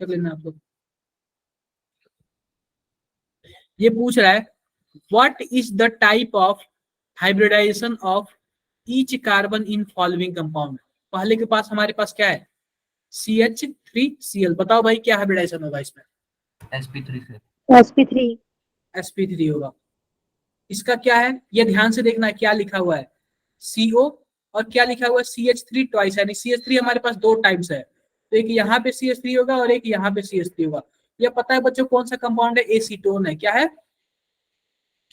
कर लेना आप लोग। ये पूछ रहा है, what is the type of hybridisation of each carbon in following compound? पहले के पास हमारे पास क्या है? CH3Cl। बताओ भाई क्या हाइब्रिडाइजेशन होगा इसमें? sp3 से sp3। sp3 होगा। इसका क्या है, ये ध्यान से देखना है क्या लिखा हुआ है, CO, और क्या लिखा हुआ है CH3 ट्वाइस, यानी CH3 हमारे पास 2 टाइम्स है, तो एक यहाँ पे CH3 होगा और एक यहाँ पे CH3 होगा। ये पता है बच्चों कौन सा कंपाउंड है? एसीटोन है। क्या है?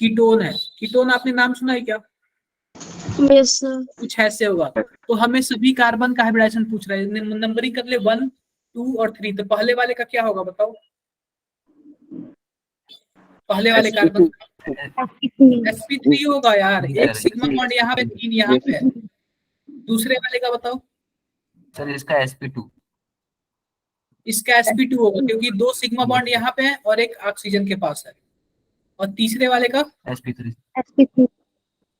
कीटोन है। कीटोन आपने नाम सुना है क्या? Yes, sir. कुछ ऐसे होगा। तो हमें सभी कार्बन का हाइब्रिडाइजेशन पूछ रहा है, नंबरिंग कर ले 1 2 और 3, तो पहले वाले का क्या होगा बताओ? पहले वाले कार्बन का sp3 होगा यार, एक सिग्मा बॉन्ड यहाँ पे, 3 यहाँ पे है। दूसरे वाले का बताओ? सर इसका sp2। इसका sp2 होगा, क्योंकि 2 सिग्मा बॉन्ड यहाँ पे है और एक ऑक्सीजन के पास है। और तीसरे वाले का sp3। sp3।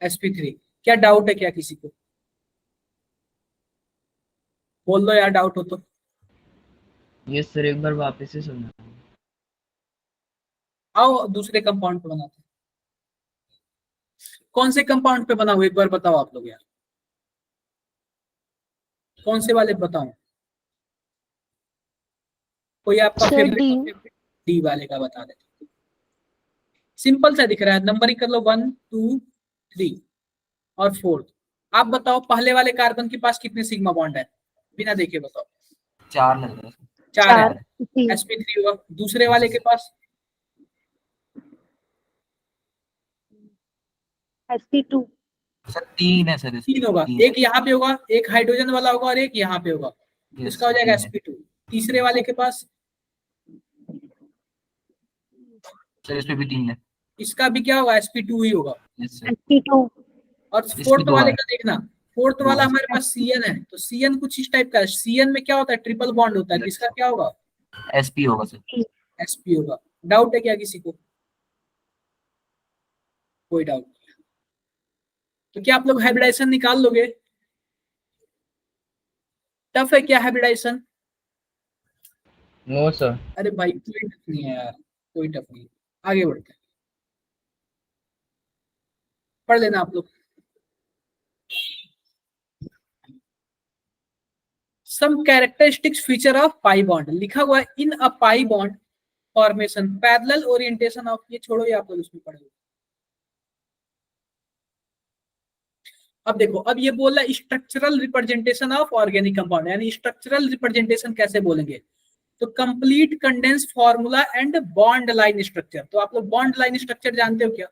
sp3। क्या डाउट है क्या किसी को? बोल दो यार डाउट हो तो। यस सर, एक बार वापस से सुनना। आओ दूसरे कंपाउंड पे बनाते हैं। कौन से कंपाउंड पे बना हुआ एक बार बताओ आप लोग यार, कौन से वाले बताओ, कोई आपका सर फेवरेट? डी वाले का बता दे। सिंपल सा दिख रहा है, नंबरिंग कर लो 1 2 3 और 4। आप बताओ पहले वाले कार्बन के पास कितने सिग्मा बॉन्ड है, बिना देखे बताओ। 4 लग रहा है। 4 है, 3 sp3 होगा। दूसरे वाले के पास sp2 सर 3 है सर, 3 होगा, तीन। एक यहाँ पे होगा, एक हाइड्रोजन वाला होगा और एक यहाँ पे होगा, Yes, इसका हो जाएगा 3 है। sp2। तीसरे वाले के पास सर इस पे भी 3 है। इसका भी क्या होगा, sp2 ही होगा। Yes, sir। sp2 और इसमें फोर्थ दो वाले है। का देखना, फोर्थ दो वाला है। हमारे पास cn है, तो cn कुछ इस टाइप का है। cn में क्या होता है, ट्रिपल बॉन्ड होता है, इसका क्या होगा, sp होगा सर। sp होगा। डाउट है क्या किसी को? कोई डाउट नहीं। तो क्या आप लोग हाइब्रिडाइजेशन निकाल लोगे? टफ है क्या हाइब्रिडाइजेशन? No sir. अरे भाई कोई टफ नहीं है यार, कोई टफ नहीं। आगे बढ़ते हैं, पढ़ लेना आप लोग। Some characteristics feature of pi bond लिखा हुआ है, in a pi bond formation parallel orientation of, ये छोड़ो ये आप लोग उसमें पढ़े। अब देखो, अब ये बोल रहा है structural representation of organic compound, यानी स्ट्रक्चरल रिप्रेजेंटेशन कैसे बोलेंगे, तो complete condense formula and bond line structure. तो आप लोग बॉन्ड लाइन स्ट्रक्चर जानते हो क्या?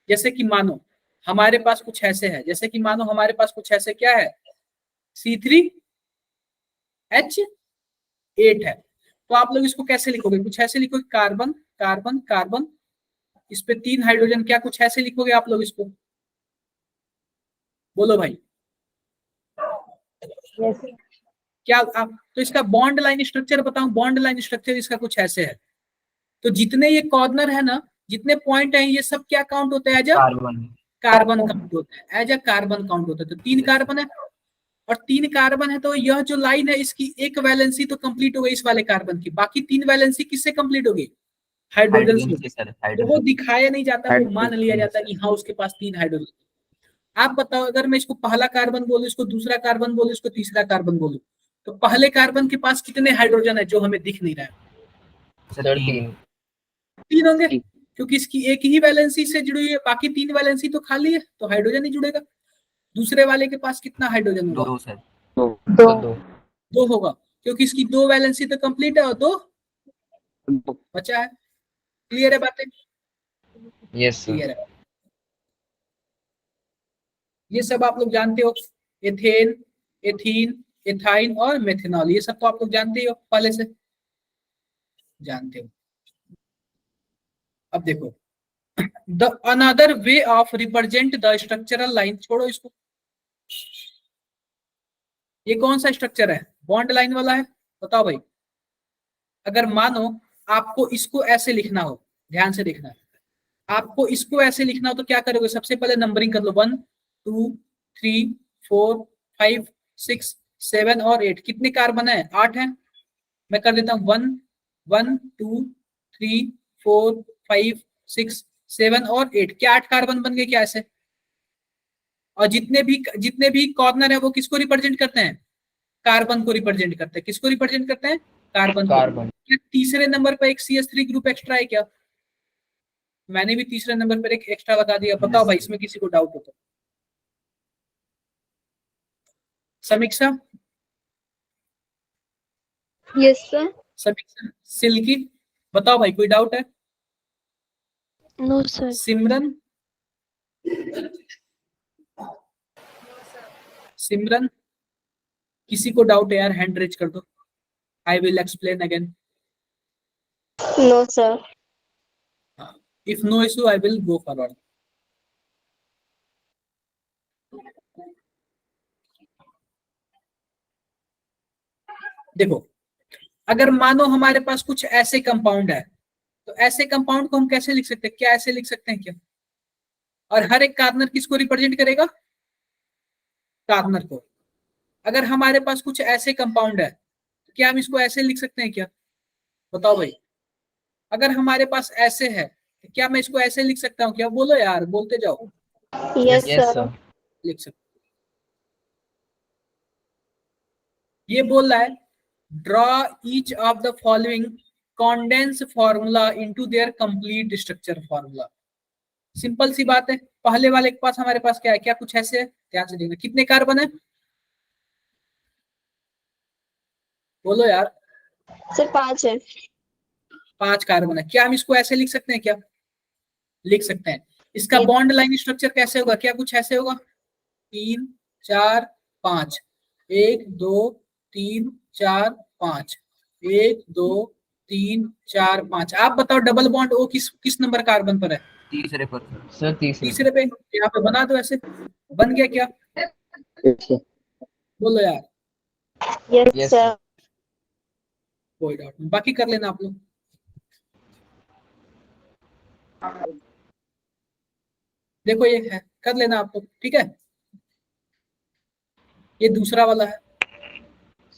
जैसे कि मानो हमारे पास कुछ ऐसे है, जैसे कि मानो हमारे पास कुछ ऐसे क्या है, C3H8 है, तो आप लोग इसको कैसे लिखोगे, कुछ ऐसे लिखोगे, कार्बन कार्बन कार्बन, इस पे 3 हाइड्रोजन, क्या कुछ ऐसे लिखोगे आप लोग इसको? बोलो भाई yes क्या आप, तो इसका बॉन्ड लाइन स्ट्रक्चर बताऊं, बॉन्ड लाइन स्ट्रक्चर इसका कुछ ऐसे है। तो जितने ये कॉर्नर है ना, जितने पॉइंट है, ये सब क्या काउंट होता है, as a carbon. Carbon count होता है, एज अ कार्बन काउंट होता है। तो 3 कार्बन है, और 3 कार्बन है, तो यह जो लाइन है इसकी एक वैलेंसी तो कंप्लीट हो गई इस वाले कार्बन की, बाकी 3 वैलेंसी किससे कंप्लीट होगी, हाइड्रोजन हाइड्रोजन से। से सर, तो वो हाइड्रोजन। दिखाया नहीं जाता, वो मान लिया जाता है Yes, कि हाँ उसके पास 3 हाइड्रोजन। आप बताओ, अगर मैं इसको पहला कार्बन बोलूं, इसको दूसरा कार्बन बोलूं, इसको तीसरा कार्बन बोलूं, तो पहले कार्बन के पास कितने हाइड्रोजन है जो हमें दिख नहीं रहा है? Sir sir 3। 3 होंगे, क्योंकि इसकी एक ही वैलेंसी से जुड़ी हुई है, बाकी 3 वैलेंसी तो खाली है, तो हाइड्रोजन ही जुड़ेगा। दूसरे वाले के पास कितना हाइड्रोजन होगा? 2 सर। 2 दो। 2 होगा, क्योंकि इसकी 2 वैलेंसी तो कंप्लीट है और 2 बचा है। क्लियर है बातें? Yes sir. क्लियर है, ये सब आप लोग जानते हो, एथेन एथीन एथाइन और मेथेनॉल, ये सब तो आप लोग जानते ही हो, पहले से जानते हो। अब देखो, the another way of represent the structural line, छोड़ो इसको, ये कौन सा स्ट्रक्चर है, बॉन्ड लाइन वाला है, बताओ भाई। अगर मानो आपको इसको ऐसे लिखना हो, ध्यान से देखना है, आपको इसको ऐसे लिखना हो तो क्या करोगे, सबसे पहले नंबरिंग कर लो, 1 2 3 4 5 6 7 और 8। कितने कार्बन है, 8 है। मैं कर देता हूँ 1 1 2 3 4 5 6 7 और 8, क्या 8 कार्बन बन गए क्या ऐसे? और जितने भी कॉर्नर है वो किसको रिप्रेजेंट करते हैं, कार्बन को रिप्रेजेंट करते हैं। किसको रिप्रेजेंट करते हैं, कार्बन को। कार्बन। क्या तीसरे नंबर पर एक CH3 ग्रुप एक्स्ट्रा है क्या? मैंने भी तीसरे नंबर पर एक एक्स्ट्रा लगा दिया, बताओ भाई इसमें किसी को डाउट हो तो। समीक्षा, यस सर। समीक्षा, सिल्की, बताओ भाई कोई डाउट है? No sir. सिमरन, सिमरन, किसी को डाउट है यार, हैंड रेज कर दो, I will explain again. No sir. If no issue I will go forward. देखो, अगर मानो हमारे पास कुछ ऐसे कंपाउंड है, तो ऐसे कंपाउंड को हम कैसे लिख सकते हैं, क्या ऐसे लिख सकते हैं क्या? और हर एक कार्बन किसको रिप्रेजेंट करेगा, कार्बन को। अगर हमारे पास कुछ ऐसे कंपाउंड है, तो क्या हम इसको ऐसे लिख सकते हैं क्या, बताओ भाई। अगर हमारे पास ऐसे है तो क्या मैं इसको ऐसे लिख सकता हूँ क्या? बोलो यार, बोलते जाओ। Yes, यस sir. सर। लिख सकते। ये बोल रहा है draw each of the following condense formula into their complete structure formula. Simple सी बात है। पहले वाले के पास हमारे पास क्या है? क्या कुछ ऐसे है? ध्यान से देखना कितने कार्बन है, बोलो यार। Sir, 5 है. 5 कार्बन है। क्या हम इसको ऐसे लिख सकते हैं क्या? लिख सकते हैं। इसका Yes. बॉन्ड लाइन स्ट्रक्चर कैसे होगा? क्या कुछ ऐसे होगा? 3 4 5, 1 2 3 4 5, 1 2 3 4 5। आप बताओ डबल बॉन्ड ओ किस नंबर कार्बन पर है? तीसरे पर सर। सर तीसरे तीसरे पे। यहाँ पे बना दो ऐसे। बन गया क्या? बोलो यार। Yes, यस sir. सर। कोई डाउट नहीं, बाकी कर लेना आप लोग। देखो ये है, कर लेना आप लोग, ठीक है। ये दूसरा वाला है।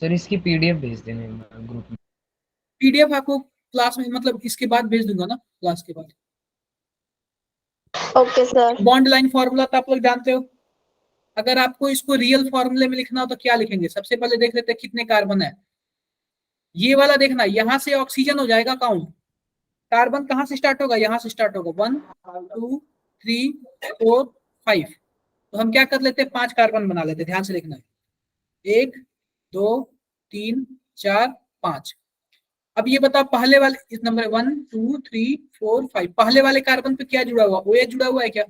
सर इसकी पीडीएफ भेज देना ग्रुप में। पीडीएफ आपको क्लास में, मतलब इसके बाद भेज दूंगा ना, क्लास के बाद। Okay, sir. Bond line formula तो आप लोग जानते हो। अगर आपको इसको रियल फॉर्मूले में लिखना हो तो क्या लिखेंगे? सबसे पहले देख लेते हैं कितने कार्बन है। ये वाला देखना, यहां से ऑक्सीजन हो जाएगा काउंट। कार्बन कहां से स्टार्ट होगा? यहां से स्टार्ट होगा 1 2 3 4 5। तो हम क्या कर लेते हैं? 5 कार्बन बना लेते हैं। ध्यान से देखना है, 1 2 3 4 5। अब ये बताओ पहले वाले इस नंबर 1 2 3 4 5 पहले वाले कार्बन पे क्या जुड़ा हुआ? OH जुड़ा हुआ है क्या?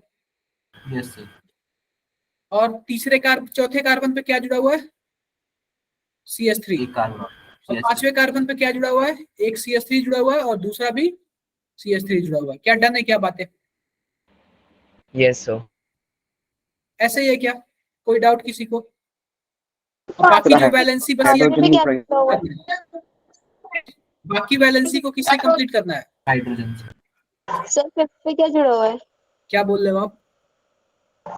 Yes sir. और चौथे कार्बन पे क्या जुड़ा हुआ है? CH3। एक कार्बन। और पांचवें कार्बन पे क्या जुड़ा हुआ है? एक CH3 जुड़ा हुआ है और दूसरा भी CH3 जुड़ा हुआ है। क्या डन है? क्या बात है? Yes sir. ऐसे ही है क्या? कोई डाउट किसी को? और बाकी जो वैलेंसी बची है, कार्बन पे क्या लिखा हुआ है? बाकी वैलेंसी को किससे कंप्लीट करना है? हाइड्रोजन से। सर, 5th पे क्या जुड़ा हुआ है? क्या बोल रहे हो आप?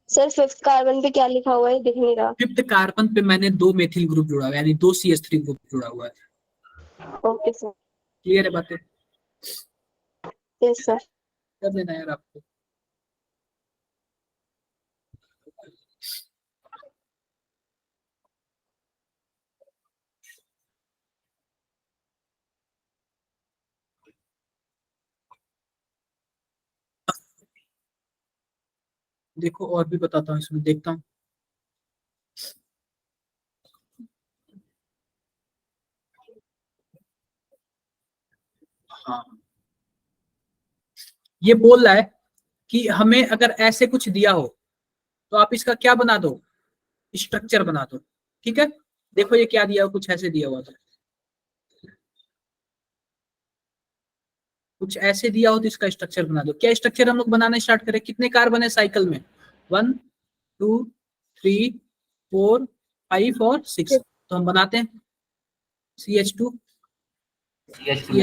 सर, 5th कार्बन पे क्या लिखा हुआ है? दिख नहीं रहा. 5th कार्बन पे मैंने 2 मेथिल ग्रुप जुड़ा हुआ है, यानी 2 CH3 ग्रुप जुड़ा हुआ है। Okay, sir. क्लियर है बातें? Yes, sir. कर देना यार आपको। देखो और भी बताता हूँ, इसमें देखता हूँ। हाँ, ये बोल रहा है कि हमें अगर ऐसे कुछ दिया हो तो आप इसका क्या बना दो? स्ट्रक्चर बना दो, ठीक है। देखो ये क्या दिया हुआ, कुछ ऐसे दिया हुआ था, कुछ ऐसे दिया हो तो इसका स्ट्रक्चर बना दो। क्या स्ट्रक्चर हम लोग बनाना स्टार्ट करें? कितने कार्बन है साइकिल में? 1 2 3 4 5 और 6। तो हम बनाते हैं CH2 CH2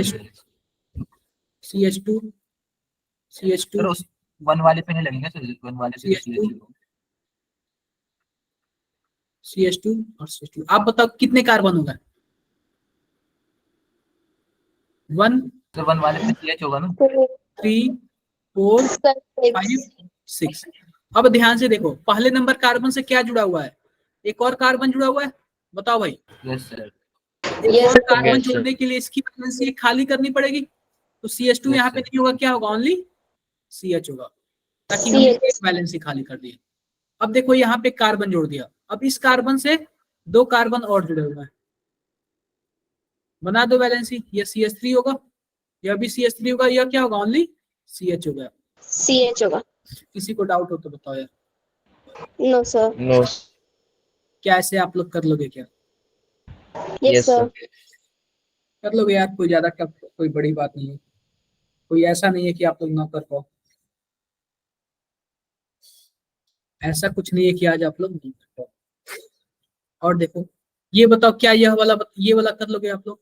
CH2 CH2 sir उस वन वाले पे नहीं लगेगा सर, वन वाले पे CH2 CH2 और CH2। आप बताओ कितने कार्बन होगा? 1 सर वन वाले पे CH होगा ना। 3 4 Sir, 5 6. 6। अब ध्यान से देखो, पहले नंबर कार्बन से क्या जुड़ा हुआ है? एक और कार्बन जुड़ा हुआ है, बताओ भाई। Yes sir. एक Yes, और कार्बन Yes, sir. जोड़ने के लिए इसकी वैलेंसी खाली करनी पड़ेगी। तो CH2 Yes, यहाँ पे sir. नहीं होगा, क्या होगा? ओनली CH होगा, ताकि हमने CH. एक वैलेंसी खाली कर दी। अब देखो यहाँ पे कार्बन जोड़ दिया। अब इस कार्बन से 2 कार्बन और जुड़े हुए हैं, बना दो वैलेंसी। ये CH3 होगा, यह भी CH3 होगा, यह क्या होगा? ओनली CH होगा। CH होगा. किसी को डाउट हो तो बताओ यार। No, sir. नो। क्या ऐसे आप लोग कर लोगे क्या? Yes, यस sir. सर। कर लोगे यार, कोई ज्यादा टफ, कोई बड़ी बात नहीं है। कोई ऐसा नहीं है कि आप लोग ना कर पाओ, ऐसा कुछ नहीं है कि आज आप लोग नहीं कर पाओ। और देखो ये बताओ, क्या ये वाला कर लोगे आप लोग?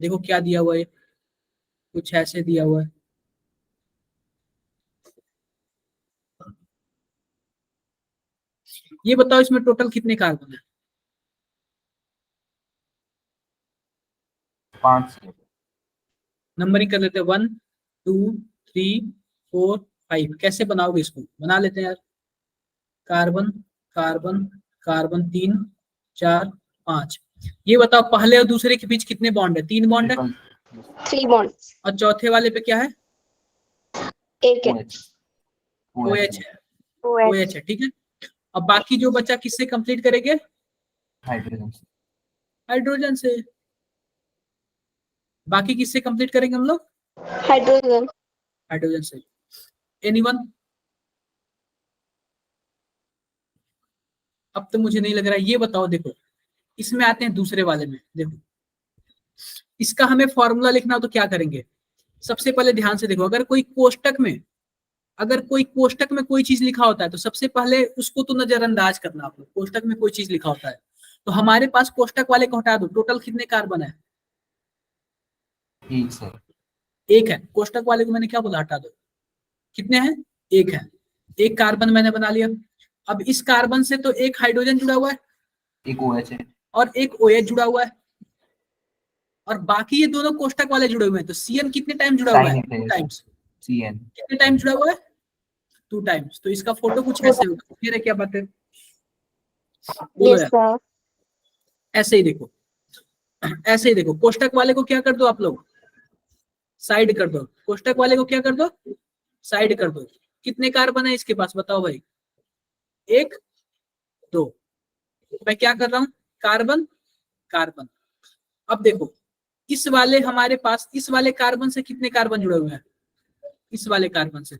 देखो क्या दिया हुआ है, कुछ ऐसे दिया हुआ है। ये बताओ इसमें टोटल कितने कार्बन है? 5 सर। नंबरिंग कर लेते हैं 1 2 3 4 5। कैसे बनाओगे इसको, बना लेते हैं यार। Carbon carbon carbon 3 4 5। ये बताओ पहले और दूसरे के बीच कितने बॉन्ड है? 3 बॉन्ड है। ट्रिपल 3 बॉन्ड, और चौथे वाले पे क्या है? एक है। OH OH है। OH OH है, ठीक है। अब बाकी जो बचा किससे कंप्लीट करेंगे? हाइड्रोजन से। हाइड्रोजन से। बाकी किससे कंप्लीट करेंगे हम लोग? हाइड्रोजन। हाइड्रोजन से। एनीवन? अब तो मुझे नहीं लग रहा है। ये बताओ, देखो इसमें आते हैं दूसरे वाले में। देखो इसका हमें फॉर्मूला लिखना हो तो क्या करेंगे? सबसे पहले ध्यान से देखो, अगर कोई कोष्टक में कोई चीज लिखा होता है तो सबसे पहले उसको तो नजरअंदाज करना। आप लोग कोष्टक में कोई चीज लिखा होता है तो हमारे पास कोष्टक वाले को हटा दो। टोटल कितने कार्बन है? एक सर। एक है। कोष्टक वाले को मैंने क्या बोला? हटा दो। कितने हैं? एक है। एक कार्बन मैंने बना लिया। अब इस कार्बन से तो एक हाइड्रोजन जुड़ा हुआ है एक OH है। और एक OH जुड़ा हुआ है, और बाकी ये दोनों कोष्टक वाले जुड़े हुए हैं। तो CN कितने टाइम जुड़ा हुआ है? Sine 2 times. CN। कितने टाइम जुड़ा हुआ है? 2 टाइम्स। तो इसका फोटो कुछ ऐसे होगा। फिर क्या बात है? बोलो यस यार। सर। ऐसे ही देखो, ऐसे ही देखो। कोष्टक वाले को क्या कर दो आप लोग? साइड कर दो। कोष्टक वाले को क्या कर दो? साइड कर दो। कितने कार्बन है इसके पास बताओ भाई? 1 2। मैं क्या कर रहा हूं? Carbon carbon. अब देखो इस वाले हमारे पास, इस वाले कार्बन से कितने कार्बन जुड़े हुए हैं? इस वाले कार्बन से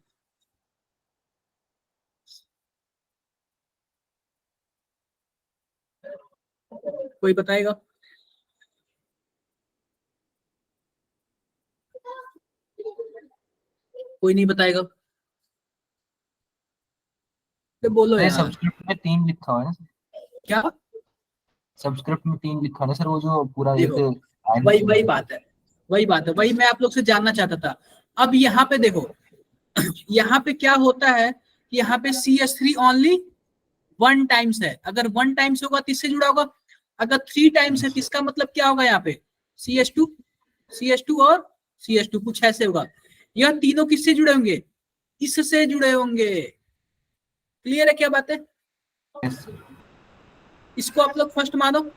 कोई बताएगा? कोई नहीं बताएगा तो बोलो सर यार। सब्सक्रिप्ट में 3 लिखा हुआ है ना? क्या? सब्सक्रिप्ट में 3 लिखा हुआ है सर, वो जो पूरा एक देखो आयन वही चिन्ह वही है। बात है, वही बात है, वही मैं आप लोग से जानना चाहता था। अब यहाँ पे देखो यहाँ पे क्या होता है कि यहाँ पे CH3 ओनली 1 टाइम्स है। अगर 1 टाइम्स होगा तो इससे जुड़ा होगा। अगर 3 टाइम्स है तो इसका मतलब क्या होगा? यहाँ पे CH2 और CH2 कुछ ऐसे होगा। यह तीनों किससे जुड़े होंगे? इससे जुड़े होंगे। क्लियर है क्या बात है? Yes, sir। इसको आप लोग फर्स्ट मानो,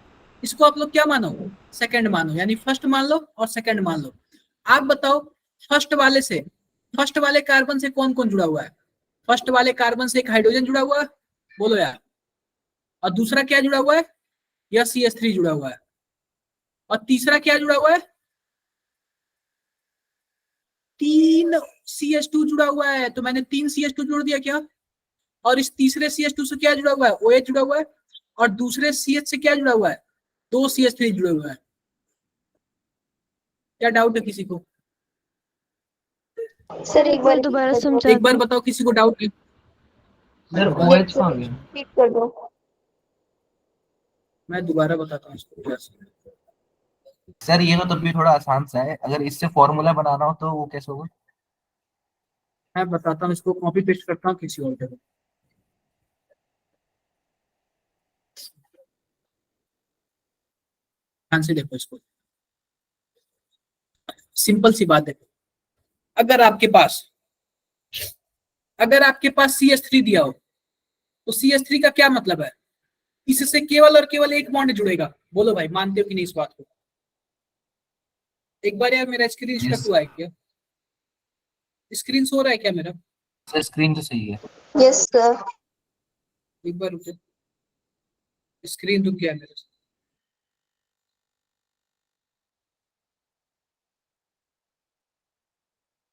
इसको आप लोग क्या मानो? सेकंड मानो। यानी फर्स्ट मान लो और सेकंड मान लो। आप बताओ फर्स्ट वाले से, फर्स्ट वाले कार्बन से कौन कौन जुड़ा हुआ है? फर्स्ट वाले कार्बन से एक हाइड्रोजन जुड़ा हुआ है, बोलो यार। और दूसरा क्या जुड़ा हुआ है? यह CH3 जुड़ा हुआ है। और तीसरा क्या जुड़ा हुआ है? 3 CH2 जुड़ा हुआ है। तो मैंने 3 CH2 जोड़ दिया क्या? और इस तीसरे CH2 से क्या जुड़ा हुआ है? OH जुड़ा हुआ है। और दूसरे CH से क्या जुड़ा हुआ है? 2 CH3 जुड़े हुए हैं। क्या डाउट है किसी को? सर एक बार दोबारा repeat कर दो। समझा एक बार दो। बताओ किसी को डाउट है? सर बताओ। OH कहाँ गया? रिपीट कर दो। मैं दोबारा बताता हूँ इसको कैसे। सर ये तो तब भी थोड़ा आसान सा है, अगर इससे फॉर्मूला बनाना हो तो वो कैसे होगा? मैं बताता हूँ, इसको कॉपी पेस्ट करता हूँ किसी और जगह। ध्यान से देखो इसको, सिंपल सी बात देखो। अगर आपके पास, अगर आपके पास CH3 दिया हो तो CH3 का क्या मतलब है? इससे केवल और केवल एक बॉन्ड जुड़ेगा। बोलो भाई, मानते हो कि नहीं इस बात को? एक बार यार मेरा स्क्रीन स्टक Yes। हुआ है क्या? स्क्रीन सो रहा है क्या मेरा? सर स्क्रीन तो सही है। Yes sir. एक बार रुको, स्क्रीन रुक गया मेरा।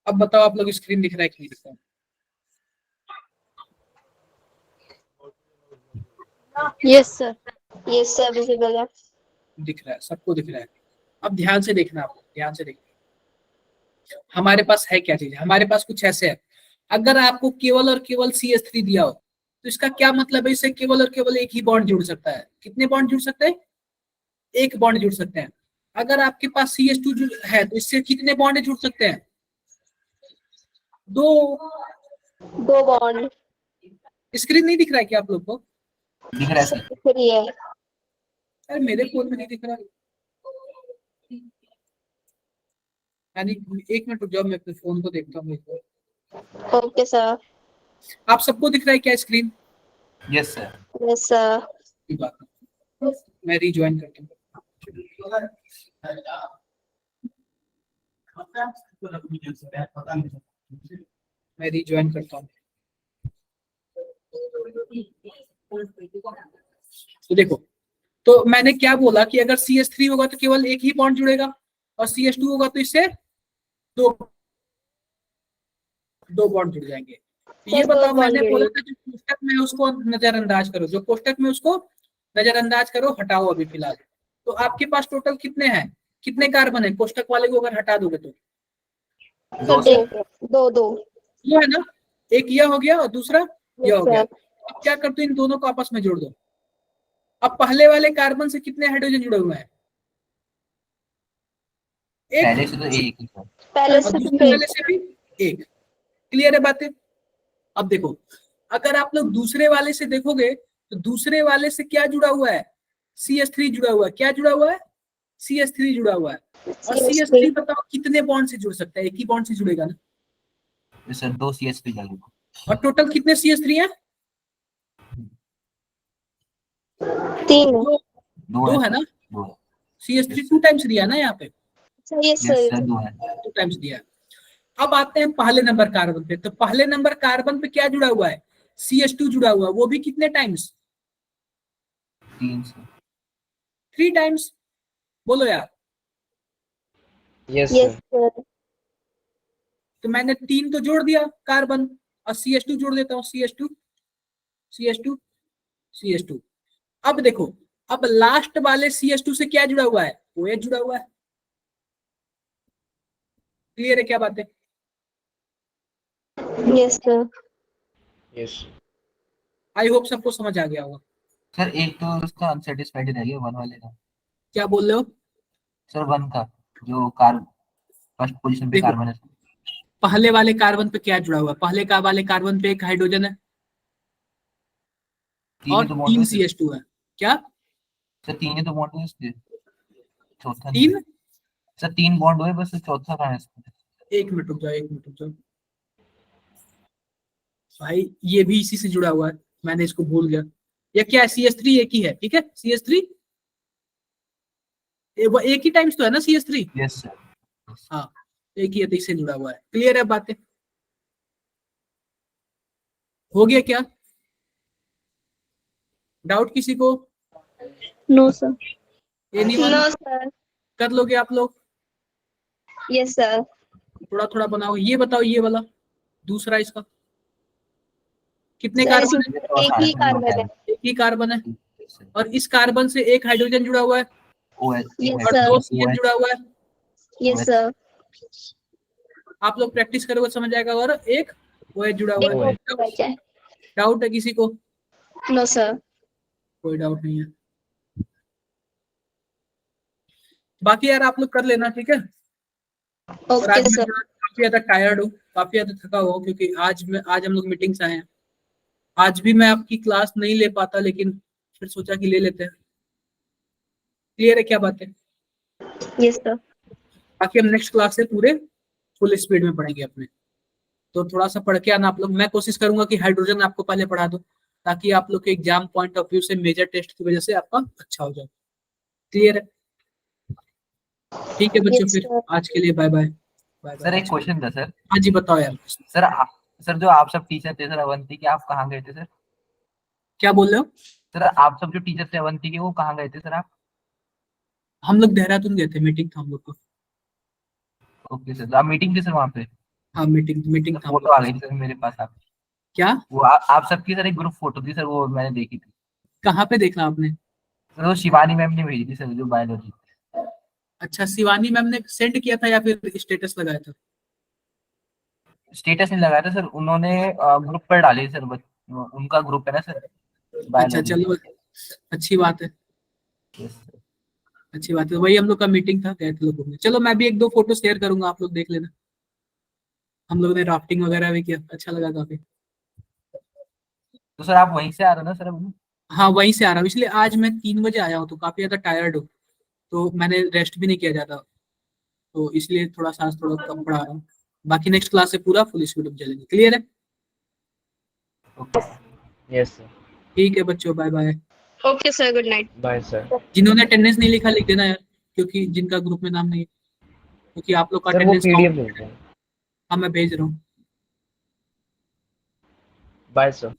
अब बताओ आप लोग, स्क्रीन दिख रहा है कि नहीं दिख रहा है? Yes sir. Yes sir visible है। दिख रहा है, सबको दिख रहा है। अब ध्यान से देखना, आप लोग ध्यान से देखना। हमारे पास है क्या चीज? हमारे पास कुछ ऐसे है। अगर आपको केवल और केवल CH3 दिया हो तो इसका क्या मतलब है? इससे केवल और केवल एक ही बॉन्ड जुड़ सकता है। कितने बॉन्ड जुड़ सकते हैं? एक बॉन्ड जुड़ सकते हैं। अगर आपके पास CH2 है तो इससे कितने बॉन्ड जुड़ सकते हैं? 2। 2 बॉन्ड। स्क्रीन नहीं दिख रहा है क्या आप लोग को? दिख रहा है सर। दिख रही है। अरे मेरे फोन में नहीं दिख रहा। यानी एक मिनट रुक जाओ, मैं अपने फोन को देखता हूँ। Okay sir. आप सबको दिख रहा है क्या screen? Yes sir. Yes sir. की बात है। मैं रिज्वाइन करता हूँ। मैं रिज्वाइन करता हूँ। तो देखो, तो मैंने क्या बोला कि अगर CH3 होगा तो केवल एक ही बॉन्ड जुड़ेगा, और CH2 होगा तो इससे दो दो बॉन्ड जुड़ जाएंगे। तो ये सर, दो बताओ, बॉन्ड मैंने बोला जुड़ेंगे। था जो कोष्टक में है उसको नजरअंदाज करो, जो कोष्टक में उसको नजरअंदाज करो, हटाओ अभी फिलहाल। तो आपके पास टोटल कितने हैं, कितने कार्बन है कोष्टक वाले को अगर हटा दोगे तो? दो सर, सर। दो दो। ये है ना, एक यह हो गया और दूसरा यह यस हो गया। सर। अब क्या करते हो, इन दोनों को आपस में जोड़ दो। अब पहले वाले कार्बन से कितने हाइड्रोजन जुड़े हुए हैं? एक। पहले से तो एक ही सर। पहले और से दूसरे वाले एक। से भी एक। क्लियर है बातें? अब देखो, अगर आप लोग दूसरे वाले से देखोगे तो दूसरे वाले से क्या जुड़ा हुआ है? CH3 जुड़ा हुआ है। क्या जुड़ा हुआ है? CH3 जुड़ा हुआ है। और CH3 बताओ कितने बॉन्ड से जुड़ सकता है? एक ही बॉन्ड से जुड़ेगा ना। यस सर, 2 CH3 लगेगा। और टोटल कितने CH3 हैं? तीन। दो। दो है ना। दो। CH3 2 टाइम्स दिया ना यहाँ पे। Sir yes yes sir. Sir, 2 है। 2 टाइम्स दिया है। अब आते हैं पहले नंबर कार्बन पे। तो पहले नंबर कार्बन पे क्या जुड़ा हुआ है? CH2 जुड़ा हुआ है। वो भी कितने टाइम्स? 3 सर। 3 टाइम्स। बोलो यार। Yes yes sir. सर। तो मैंने 3 तो जोड़ दिया कार्बन, और CH2 जोड़ देता हूँ। CH2 CH2 CH2। अब देखो, अब लास्ट वाले CH2 से क्या जुड़ा हुआ है? OH जुड़ा हुआ है। क्लियर है क्या बातें? Yes sir. Yes. I hope सबको समझ आ गया होगा। सर एक तो उसका अनसेटिस्फाइड रह गया 1 वाले का। क्या बोल रहे हो? सर 1 का, जो कार फर्स्ट पोजीशन पे देखो, कार्बन है। पहले वाले कार्बन पे क्या जुड़ा हुआ है? पहले का वाले कार्बन पे एक हाइड्रोजन है 3 और ही तो बॉन्ड 3 हुए सर। CH2 है। क्या? सर 3 ही तो बॉन्ड हुए इसके, चौथा नहीं। 3। सर 3 बॉन्ड हुए, बस चौथा कहाँ है इसमें? एक मिनट रुक जाओ, एक मिनट रुक जाओ भाई, ये भी इसी से जुड़ा हुआ है, मैंने इसको भूल गया। ये क्या है? CH3 एक ही है, ठीक है। CH3 वो एक ही टाइम्स तो है ना CH3। Yes sir. हाँ, एक ही है तो इससे जुड़ा हुआ है। क्लियर है बातें? हो गया क्या? डाउट किसी को? No sir. Anyone? No sir. कर लोगे आप लोग? Yes sir. थोड़ा थोड़ा बनाओ। ये बताओ, ये वाला दूसरा, इसका कितने सर कार्बन इसमें है? तो एक आसान ही है, कार्बन है। एक ही कार्बन है। yes, sir। और इस कार्बन से एक हाइड्रोजन जुड़ा हुआ है OH, Yes, और sir. 2 CH जुड़ा हुआ है। Yes sir. आप लोग प्रैक्टिस करोगे समझ आएगा। और एक OH जुड़ा हुआ एक है। और बच जाए। डाउट है किसी को? No sir. कोई डाउट नहीं है। बाकी यार आप लोग कर लेना, ठीक है। और आज ओके मैं सर। काफी ज्यादा टायर्ड हूँ, काफी ज्यादा थका हुआ हूँ, क्योंकि आज हम लोग मीटिंग से आए हैं। आज भी मैं आपकी क्लास नहीं ले पाता, लेकिन फिर सोचा कि ले लेते हैं। क्लियर है क्या बात है? Yes sir. बाकी हम नेक्स्ट क्लास से पूरे फुल स्पीड में पढ़ेंगे अपने। तो थोड़ा सा पढ़ के आना आप लोग। मैं कोशिश करूंगा कि हाइड्रोजन आपको पहले पढ़ा दूं, ताकि आप लोग के एग्जाम पॉइंट ऑफ व्यू से मेजर टेस्ट की वजह से आपका अच्छा हो जाए। क्लियर है? ठीक है बच्चों, यस फिर सर। आज के लिए bye bye. Bye sir bye. एक क्वेश्चन था सर। हाँ जी बताओ यार। सर सर जो आप सब टीचर थे सर अवंती के, आप कहाँ गए थे सर? क्या बोल रहे हो? सर आप सब जो टीचर थे अवंती के, वो कहाँ गए थे सर आप? हम लोग देहरादून गए थे, मीटिंग था हम लोग को। ओके सर, तो आप मीटिंग थी सर वहाँ पे? हाँ, मीटिंग मीटिंग था हम फोटो आ लोग गई को। थी सर मेरे पास आप। क्या? वो आप सबकी सर एक ग्रुप फोटो थी सर, वो मैंने देखी थी। कहाँ पे देखा आपने? सर वो शिवानी मैम ने भेजी थी सर, जो बायोलॉजी। अच्छा, शिवानी मैम ने सेंड किया था या फिर स्टेटस लगाया था? स्टेटस नहीं लगाया था सर, उन्होंने ग्रुप पर डाली सर, उनका ग्रुप है ना सर, अच्छा बायोलॉजी। चलो, अच्छी बात है। यस अच्छी बात है, वही हम लोग का मीटिंग था, गए थे लोग घूमने। चलो मैं भी एक दो फोटो शेयर करूंगा, आप लोग देख लेना। हम लोग ने राफ्टिंग वगैरह भी किया, अच्छा लगा काफी। तो सर आप वहीं से आ रहे हो ना सर अभी? हाँ वहीं से आ रहा हूँ, इसलिए आज मैं 3 बजे आया हूँ, तो काफी ज्यादा टायर्ड हूँ, तो मैंने रेस्ट भी नहीं किया जाता। तो इसलिए थोड़ा सांस थोड़ा कम पढ़ा रहा हूँ। बाकी नेक्स्ट क्लास से पूरा फुल स्पीड में चलेंगे। क्लियर है? Yes sir. ठीक है बच्चों, bye bye. Okay sir, good night. Bye sir. जिन्होंने अटेंडेंस नहीं लिखा लिख देना यार, क्योंकि जिनका ग्रुप में नाम नहीं है, क्योंकि आप लोग का सर वो अटेंडेंस पीडीएफ काउंट। भेज दें। हाँ मैं भेज रहा हूँ। Bye sir.